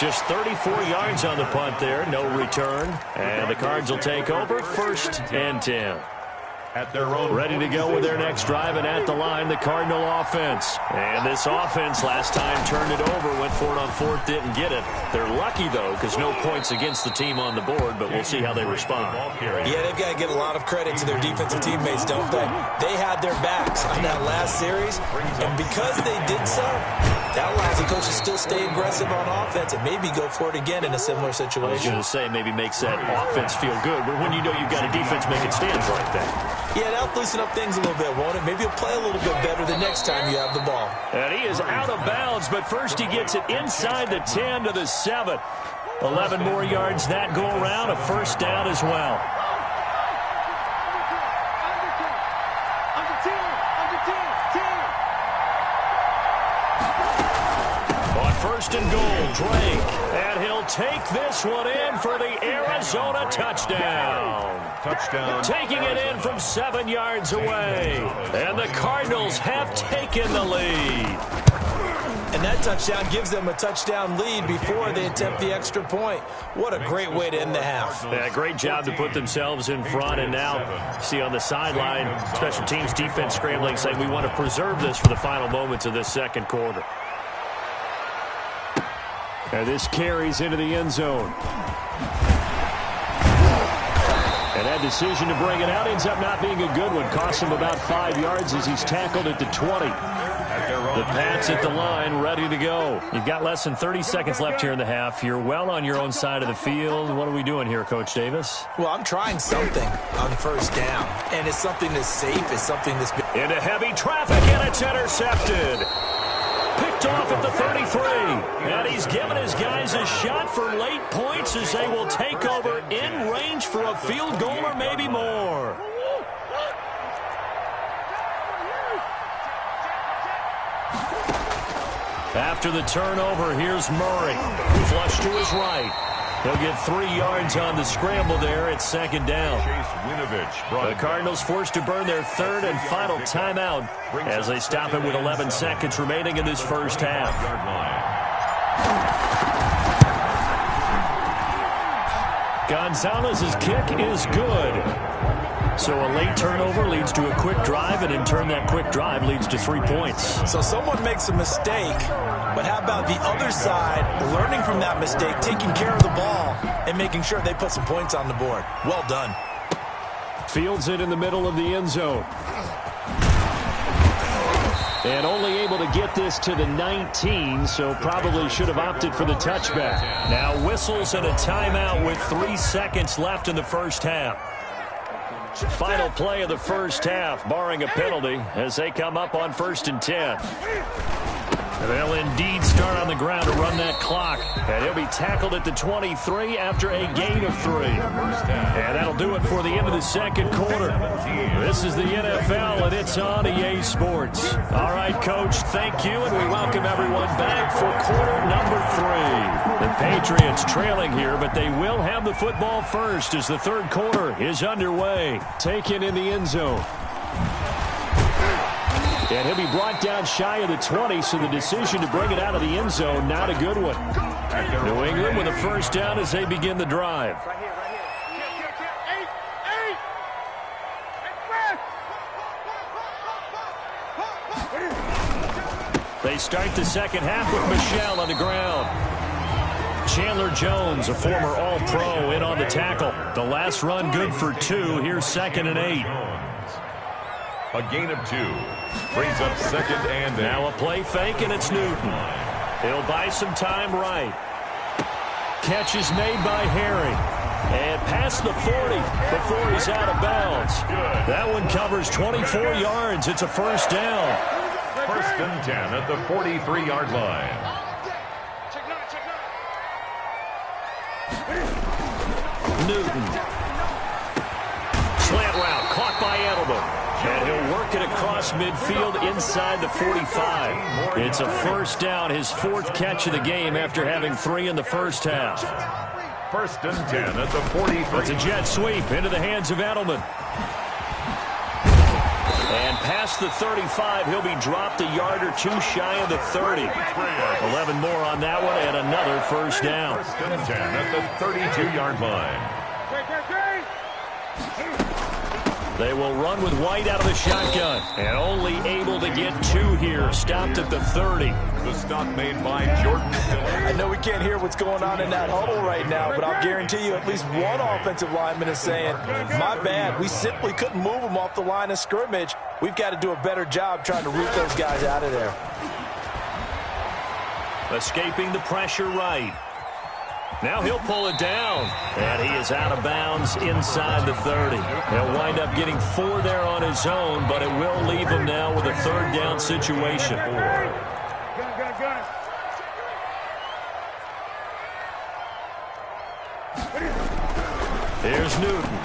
Just 34 yards on the punt there, no return. And the Cards will take over, 1st and 10. Ready to go with their next drive, and at the line, the Cardinal offense. And this offense last time turned it over, went for it on 4th, didn't get it. They're lucky, though, because no points against the team on the board, but we'll see how they respond. Yeah, they've got to give a lot of credit to their defensive teammates, don't they? They had their backs on that last series, and because they did so, that allows the coach to still stay aggressive on offense and maybe go for it again in a similar situation. I was going to say maybe makes that offense feel good, but when you know you've got a defense making stands like that. Yeah, that'll loosen up things a little bit, won't it? Maybe you'll play a little bit better the next time you have the ball. And he is out of bounds, but first he gets it inside the 10 to the 7. 11 more yards that go around, a 1st down as well. On 1st and goal, Drake. And he'll take this one in for the Arizona touchdown. Taking it in from 7 yards away. And the Cardinals have taken the lead. And that touchdown gives them a touchdown lead before they attempt the extra point. What a great way to end the half. Yeah, great job to put themselves in front. And now, see on the sideline, special teams defense scrambling, saying we want to preserve this for the final moments of this second quarter. And this carries into the end zone. And that decision to bring it out ends up not being a good one. Costs him about 5 yards as he's tackled at the 20. The Pats at the line, ready to go. You've got less than 30 seconds left here in the half. You're well on your own side of the field. What are we doing here, Coach Davis? Well, I'm trying something on 1st down. And it's something that's safe. It's something that's... Into heavy traffic, and it's intercepted. Picked off at the 33. And he's given his guys a shot for late points as they will take over in range for a field goal or maybe more. After the turnover, here's Murray. Flush to his right. He'll get 3 yards on the scramble there at 2nd down. The Cardinals forced to burn their 3rd and final timeout as they stop it with 11 seconds remaining in this first half. Gonzalez's kick is good. So a late turnover leads to a quick drive, and in turn that quick drive leads to 3 points. So someone makes a mistake, but how about the other side learning from that mistake, taking care of the ball, and making sure they put some points on the board? Well done. Fields it in the middle of the end zone. And only able to get this to the 19, so probably should have opted for the touchback. Now whistles and a timeout with 3 seconds left in the first half. Final play of the first half, barring a penalty, as they come up on 1st and 10. They'll indeed start on the ground to run that clock. And he'll be tackled at the 23 after a gain of 3. And that'll do it for the end of the second quarter. This is the NFL, and it's on EA Sports. All right, Coach, thank you, and we welcome everyone back for quarter number 3. The Patriots trailing here, but they will have the football first as the third quarter is underway. Taken in the end zone. And he'll be brought down shy of the 20, so the decision to bring it out of the end zone, not a good one. New England with a first down as they begin the drive. They start the second half with Michel on the ground. Chandler Jones, a former All-Pro, in on the tackle. The last run good for 2. Here's 2nd and 8. A gain of 2. Brings up 2nd and 8. Now a play fake, and it's Newton. He'll buy some time right. Catch is made by Harry. And past the 40 before he's out of bounds. That one covers 24 yards. It's a first down. First and 10 at the 43-yard line. Newton. Slant route caught by Edelman. And he'll work it across midfield inside the 45. It's a first down, his fourth catch of the game after having 3 in the first half. First and 10 at the 43. It's a jet sweep into the hands of Edelman. And past the 35, he'll be dropped a yard or two shy of the 30. 11 more on that one and another first down. First and 10 at the 32-yard line. They will run with White out of the shotgun. And only able to get 2 here. Stopped at the 30. The stop made by Jordan. I know we can't hear what's going on in that huddle right now, but I'll guarantee you at least one offensive lineman is saying, my bad, we simply couldn't move them off the line of scrimmage. We've got to do a better job trying to root those guys out of there. Escaping the pressure right. Now he'll pull it down. And he is out of bounds inside the 30. He'll wind up getting 4 there on his own, but it will leave him now with a third down situation. Here's Newton.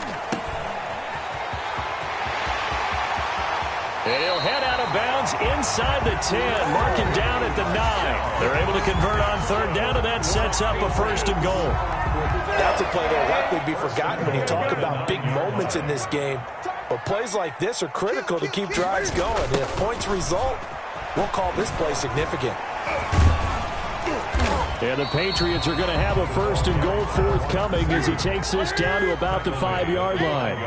And he'll head out of bounds inside the 10, marking down at the 9. They're able to convert on third down, and that sets up a first and goal. That's a play that will likely be forgotten when you talk about big moments in this game. But plays like this are critical to keep drives going. And if points result, we'll call this play significant. And the Patriots are going to have a first and goal forthcoming as he takes this down to about the 5-yard line.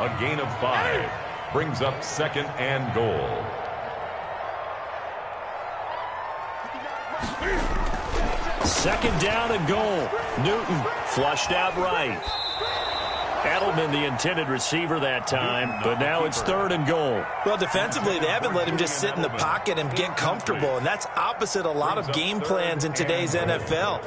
A gain of 5 brings up second and goal. Second down and goal. Newton flushed out right. Edelman, the intended receiver that time, but now it's third and goal. Well, defensively, they haven't let him just sit in the pocket and get comfortable, and that's opposite a lot of game plans in today's NFL.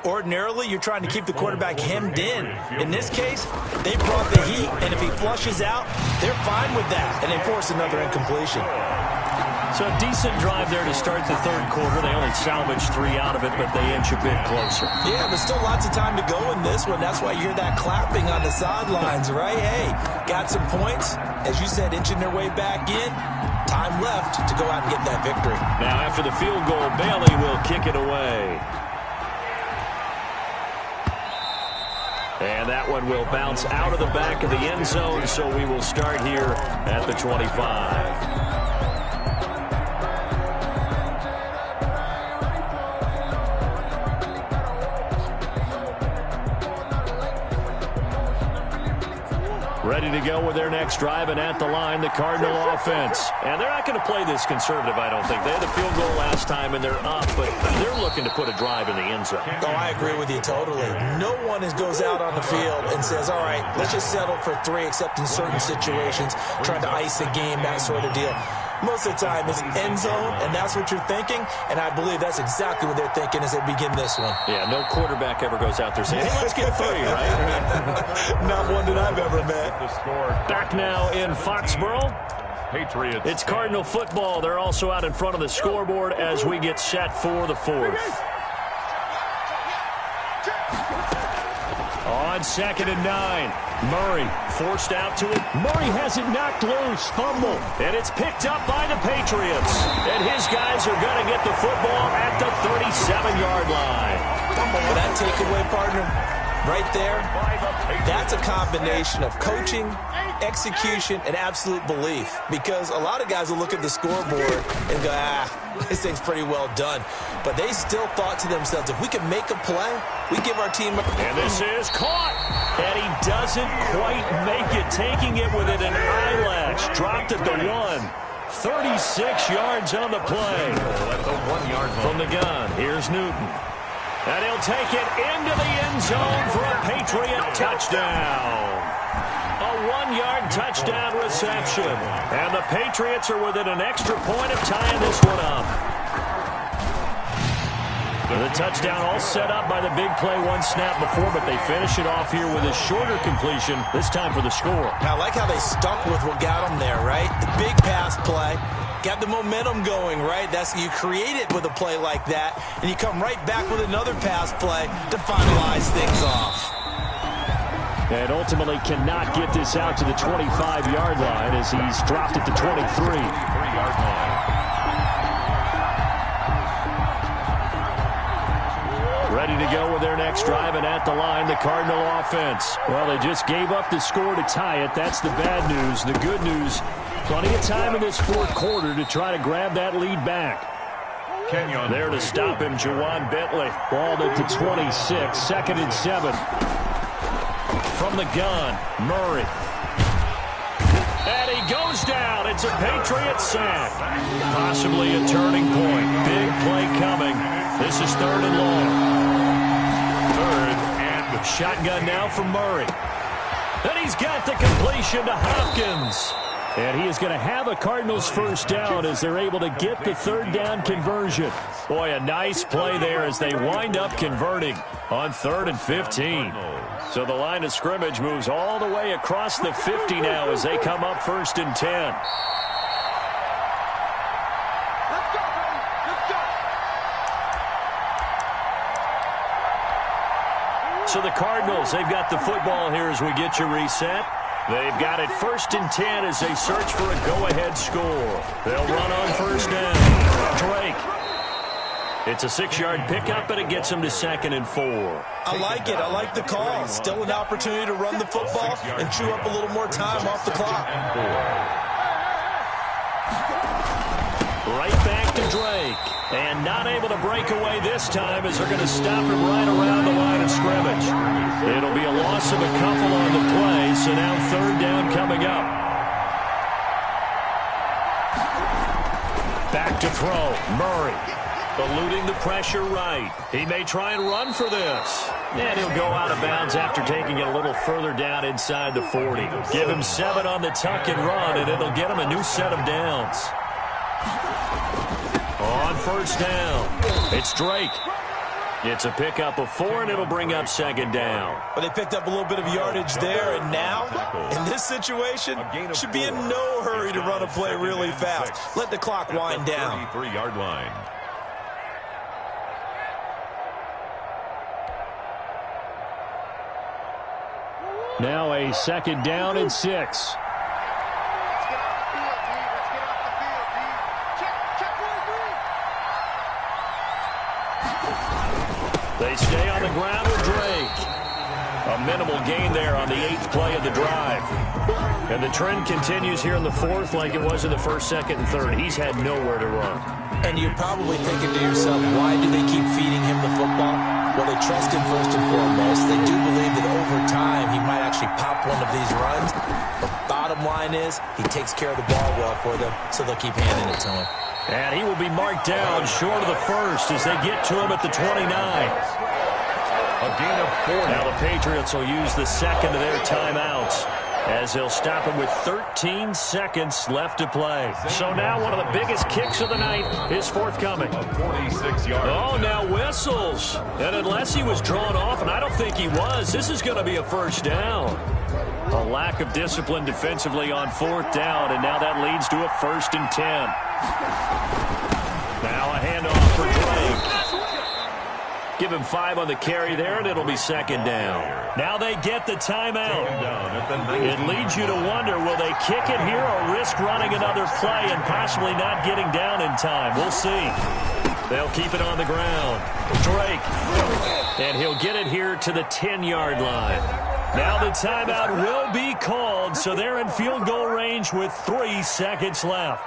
Ordinarily, you're trying to keep the quarterback hemmed in. In this case, they brought the heat, and if he flushes out, they're fine with that, and they force another incompletion. So a decent drive there to start the third quarter. They only salvaged 3 out of it, but they inch a bit closer. Yeah, but still lots of time to go in this one. That's why you hear that clapping on the sidelines, right? Hey, got some points. As you said, inching their way back in. Time left to go out and get that victory. Now after the field goal, Bailey will kick it away. And that one will bounce out of the back of the end zone, so we will start here at the 25. Ready to go with their next drive, and at the line, the Cardinal offense. And they're not going to play this conservative, I don't think. They had a field goal last time, and they're up, but they're looking to put a drive in the end zone. Oh, I agree with you totally. No one goes out on the field and says, all right, let's just settle for 3, except in certain situations, trying to ice the game, that sort of deal. Most of the time, it's end zone, and that's what you're thinking, and I believe that's exactly what they're thinking as they begin this one. Yeah, no quarterback ever goes out there saying, hey, let's get 3, right? Not one that I've ever met. Back now in Foxborough. Patriots. It's Cardinal football. They're also out in front of the scoreboard as we get set for the 4th. On 2nd and 9. Murray forced out to it. Murray has it knocked loose. Fumble. And it's picked up by the Patriots. And his guys are going to get the football at the 37-yard line. That takeaway, partner, right there, that's a combination of coaching, execution, and absolute belief. Because a lot of guys will look at the scoreboard and go, this thing's pretty well done. But they still thought to themselves, if we can make a play, we give our team a... And this is caught. And he doesn't quite make it, taking it within an eyelash. Dropped at the 1. 36 yards on the play. At the 1-yard line. From the gun, here's Newton. And he'll take it into the end zone for a Patriot touchdown. A 1-yard touchdown reception. And the Patriots are within an extra point of tying this one up. The touchdown all set up by the big play one snap before, but they finish it off here with a shorter completion, this time for the score. I like how they stuck with what got them there, right? The big pass play. Got the momentum going, right? You create it with a play like that, and you come right back with another pass play to finalize things off. And ultimately cannot get this out to the 25-yard line as he's dropped it to 23. 3-yard line. Ready to go with their next drive, and at the line, the Cardinal offense. Well, they just gave up the score to tie it. That's the bad news. The good news, plenty of time in this fourth quarter to try to grab that lead back. Kenyon. There to stop him, Jawan Bentley. Balled it to 26, 2nd and 7. From the gun, Murray. And he goes down. It's a Patriot sack. Possibly a turning point. Big play coming. This is 3rd and long. 3rd and shotgun now for Murray. And he's got the completion to Hopkins. And he is going to have a Cardinals first down as they're able to get the 3rd down conversion. Boy, a nice play there as they wind up converting on 3rd and 15. So the line of scrimmage moves all the way across the 50 now as they come up 1st and 10. So the Cardinals, they've got the football here as we get you reset. They've got it 1st and 10 as they search for a go-ahead score. They'll run on 1st down. Drake. It's a 6-yard pickup, and it gets them to 2nd and 4. I like it. I like the call. Still an opportunity to run the football and chew up a little more time off the clock. Right back to Drake. And not able to break away this time as they're going to stop him right around the line of scrimmage. It'll be a loss of a couple on the play, so now 3rd down coming up. Back to throw. Murray. Eluding the pressure right. He may try and run for this. And he'll go out of bounds after taking it a little further down inside the 40. Give him 7 on the tuck and run, and it'll get him a new set of downs. On 1st down, it's Drake. It's a pickup of 4, and it'll bring up 2nd down. But they picked up a little bit of yardage there, and now, in this situation, should be in no hurry to run a play really fast. Let the clock wind down. 33-yard line. Now a 2nd down and 6. They stay on the ground with Drake. A minimal gain there on the 8th play of the drive. And the trend continues here in the 4th like it was in the 1st, 2nd, and 3rd. He's had nowhere to run. And you're probably thinking to yourself, why do they keep feeding him the football? Well, they trust him first and foremost. They do believe that over time he might actually pop one of these runs. The bottom line is he takes care of the ball well for them, so they'll keep handing it to him. And he will be marked down short of the 1st as they get to him at the 29. A gain of 4. Now the Patriots will use the 2nd of their timeouts as they'll stop him with 13 seconds left to play. So now one of the biggest kicks of the night is forthcoming. 46 yards. Oh, now whistles. And unless he was drawn off, and I don't think he was, this is going to be a 1st down. A lack of discipline defensively on 4th down, and now that leads to a 1st and 10. Now a handoff for Drake. Give him 5 on the carry there, and it'll be 2nd down. Now they get the timeout. It leads you to wonder, will they kick it here or risk running another play and possibly not getting down in time? We'll see. They'll keep it on the ground. Drake. And he'll get it here to the 10-yard line. Now the timeout will be called, so they're in field goal range with 3 seconds left.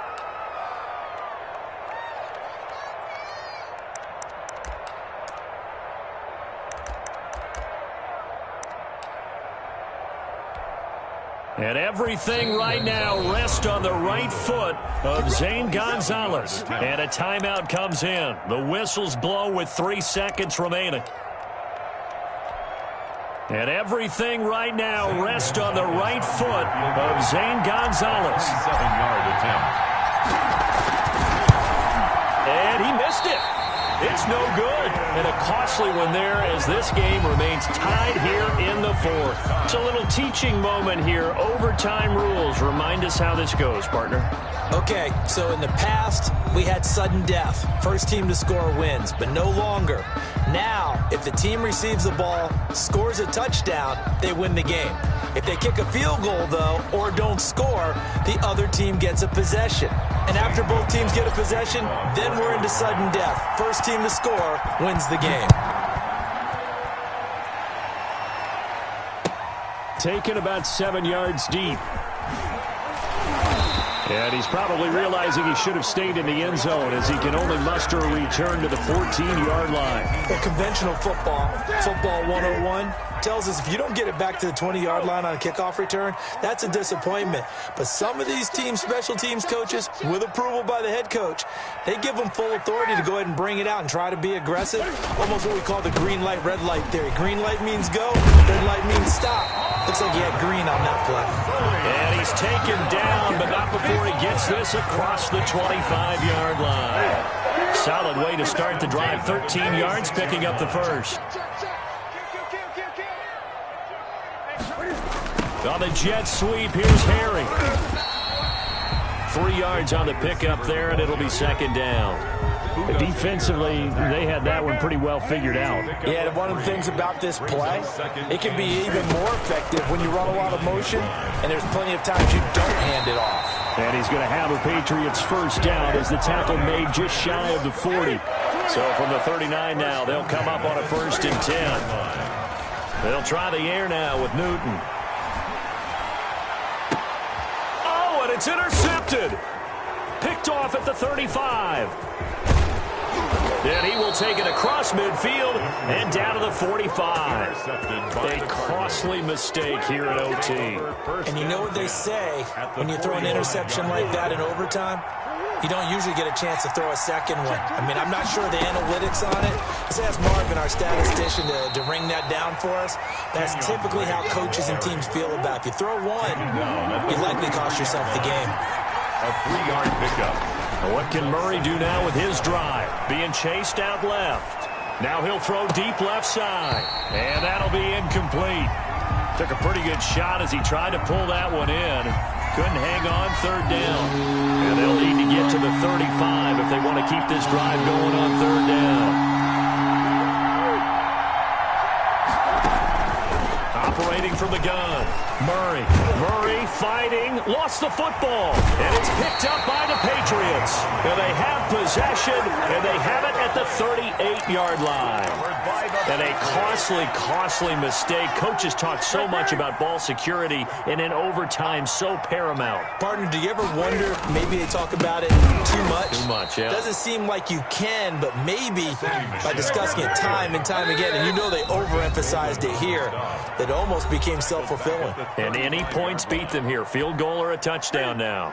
And everything right now rests on the right foot of Zane Gonzalez. And a timeout comes in. The whistles blow with 3 seconds remaining. And everything right now rests on the right foot of Zane Gonzalez. 7-yard attempt. And he missed it. It's no good. And a costly one there as this game remains tied here in the fourth. It's a little teaching moment here. Overtime rules. Remind us how this goes, partner. Okay, so in the past, we had sudden death. First team to score wins, but no longer. Now, if the team receives the ball, scores a touchdown, they win the game. If they kick a field goal, though, or don't score, the other team gets a possession. And after both teams get a possession, then we're into sudden death. First team to score wins the game. Taken about 7 yards deep. And he's probably realizing he should have stayed in the end zone as he can only muster a return to the 14-yard line. Well, conventional football 101, tells us if you don't get it back to the 20-yard line on a kickoff return, that's a disappointment. But some of these special teams coaches, with approval by the head coach, they give them full authority to go ahead and bring it out and try to be aggressive. Almost what we call the green light, red light theory. Green light means go, red light means stop. Looks like he had green on that play. And he's taken down, but not before he gets this across the 25-yard line. Solid way to start the drive. 13 yards, picking up the first. On the jet sweep, here's Harry. 3 yards on the pickup there, and it'll be second down. Defensively, they had that one pretty well figured out. Yeah, one of the things about this play, it can be even more effective when you run a lot of motion, and there's plenty of times you don't hand it off. And he's going to have a Patriots first down as the tackle made just shy of the 40. So from the 39 now, they'll come up on a 1st and 10. They'll try the air now with Newton. Oh, and it's intercepted. Picked off at the 35. And he will take it across midfield and down to the 45. A costly mistake here at OT. And you know what they say when you throw an interception like that in overtime? You don't usually get a chance to throw a second one. I mean, I'm not sure the analytics on it. Let's ask Marvin, our statistician, to ring that down for us. That's typically how coaches and teams feel about it. If you throw one, you likely cost yourself the game. A 3-yard pickup. What can Murray do now with his drive? Being chased out left. Now he'll throw deep left side. And that'll be incomplete. Took a pretty good shot as he tried to pull that one in. Couldn't hang on, 3rd down. And they'll need to get to the 35 if they want to keep this drive going on 3rd down. Operating from the gun. Murray fighting, lost the football, and it's picked up by the Patriots. And they have possession, and they have it at the 38-yard line. And a costly mistake. Coaches talk so much about ball security, and in overtime, so paramount. Partner, do you ever wonder, maybe they talk about it too much? Too much, yeah. Doesn't seem like you can, but maybe by discussing it time and time again, and you know they overemphasized it here, it almost became self-fulfilling. And any points beat them here. Field goal or a touchdown now.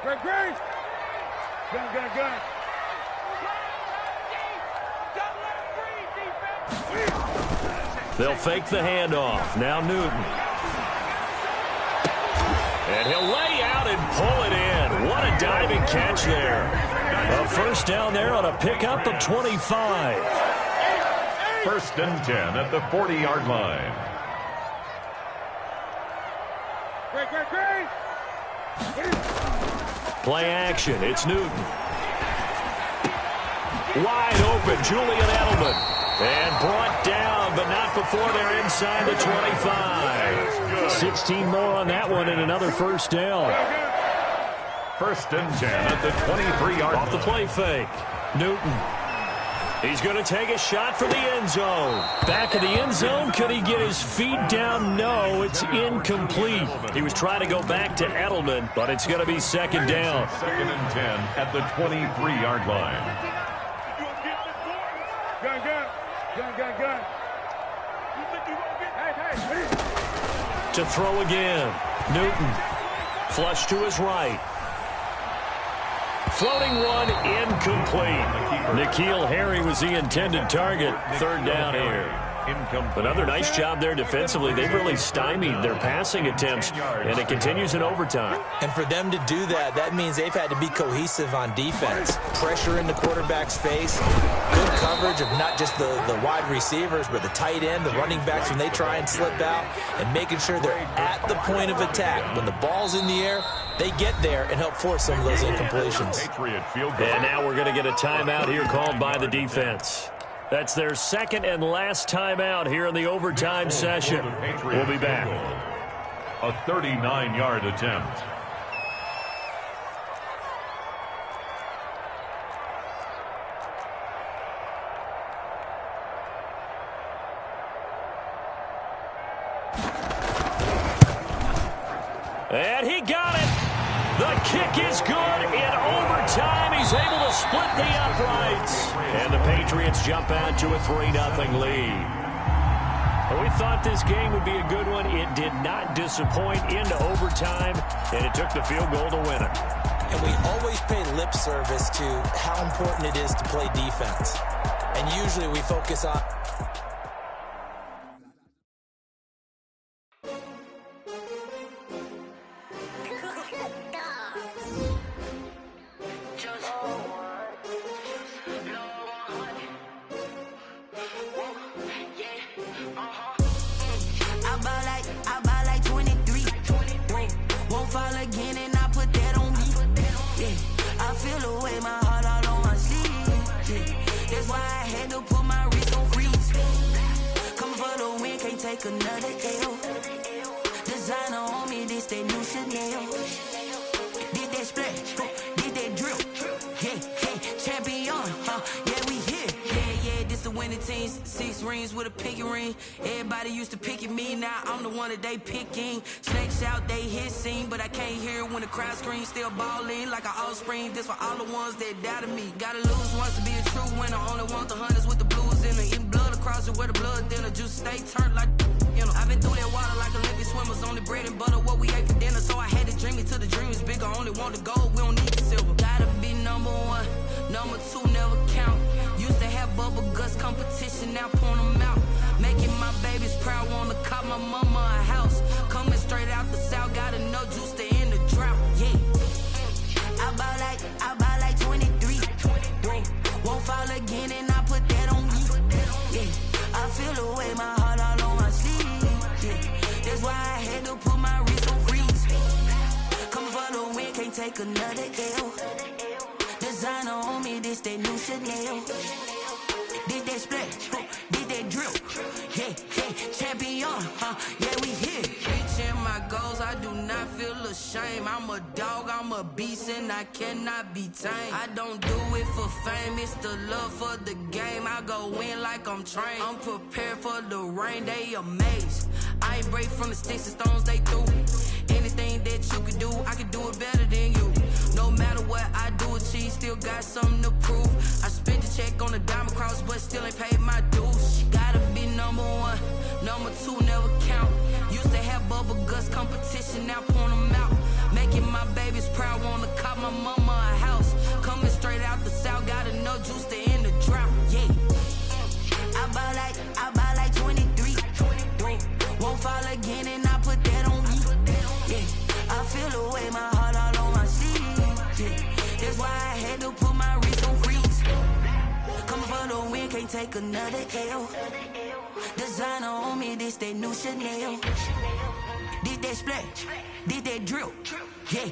Great. Good. They'll fake the handoff. Now Newton. And he'll lay out and pull it in. What a diving catch there. A first down there on a pickup of 25. 1st and 10 at the 40-yard line. Play action. It's Newton. Wide open. Julian Edelman. And brought down, but not before they're inside the 25. 16 more on that one and another first down. 1st and 10 at the 23-yard line. Off the play fake. Newton. He's going to take a shot for the end zone. Back of the end zone. Could he get his feet down? No, it's incomplete. He was trying to go back to Edelman, but it's going to be 2nd down. 2nd and 10 at the 23-yard line. Gun. To throw again. Newton. Flush to his right. Floating one, incomplete. N'Keal Harry was the intended target. 3rd down here. Incomplete. Another nice job there defensively. They've really stymied their passing attempts, and it continues in overtime. And for them to do that, that means they've had to be cohesive on defense. Pressure in the quarterback's face, good coverage of not just the wide receivers, but the tight end, the running backs when they try and slip out, and making sure they're at the point of attack. When the ball's in the air, they get there and help force some of those incompletions. And now we're going to get a timeout here called by the defense. That's their second and last timeout here in the overtime session. We'll be back. A 39-yard attempt. And he got it. The kick is good in overtime. He's able to split the uprights. And the Patriots jump out to a 3-0 lead. And we thought this game would be a good one. It did not disappoint into overtime, and it took the field goal to win it. And we always pay lip service to how important it is to play defense. And usually we focus on... I buy like 23. Won't fall again and I put that on me. Yeah, I feel the way, my heart all on my sleeve. Yeah, that's why I had to put my wrist on freeze. Coming for the win, can't take another L. Designer on me, this that new Chanel. Did that splash, did that drill. Yeah, champion, yeah, we here. Yeah, this the winning team. 6 rings with a pinky ring. Everybody used to pick at me, now I'm the one that they picking. Snakes out, they hit scene, but I can't hear it when the crowd screams. Still ballin' like an offspring. This for all the ones that doubted me. Gotta lose once to be a true winner. Only want the hunters with the blues in it. Eating blood across it where the blood dinner. Juice stay turned like, you know. I've been through that water like Olympic swimmers. Only bread and butter, what we ate for dinner. So I had to dream it till the dream is bigger. Only want the gold, we don't need the silver. Gotta be number 1, number 2 never count. Used to have bubble guts competition, now point them out. Making my babies proud, wanna cop my mama a house. Coming straight out the south, gotta know juice to end the drought. Yeah, I buy like 23. Won't fall again and I put that on me. Yeah, I feel the way, my heart all on my sleeve. Yeah, that's why I had to put my wrist on freeze. Coming for the win, can't take another L. Designer on me, this that new Chanel. Did that splash, did that drill. Yeah, champion, yeah, we here. Reaching my goals, I do not feel ashamed. I'm a dog, I'm a beast, and I cannot be tamed. I don't do it for fame, it's the love for the game. I go in like I'm trained. I'm prepared for the rain, they amazed. I ain't break from the sticks and stones they threw. Anything that you can do, I can do it better than you. No matter what I do, achieve, still got something to prove. I spent the check on the diamond cross, but still ain't paid my dues. Gotta be number 1, number 2 never count. Used to have bubble guts competition, now point them out. Making my babies proud, wanna cop my mama a house. Coming straight out the south, gotta know juice to end the drought. Yeah, I buy like 23. Won't fall again and I put that on me. Yeah, I feel the way, my heart all on my sleeve. Yeah, that's why I had to put my wrist on freeze. Coming for the win, can't take another L. Designer on me, this that new Chanel. Did that splash, did that drill. Yeah,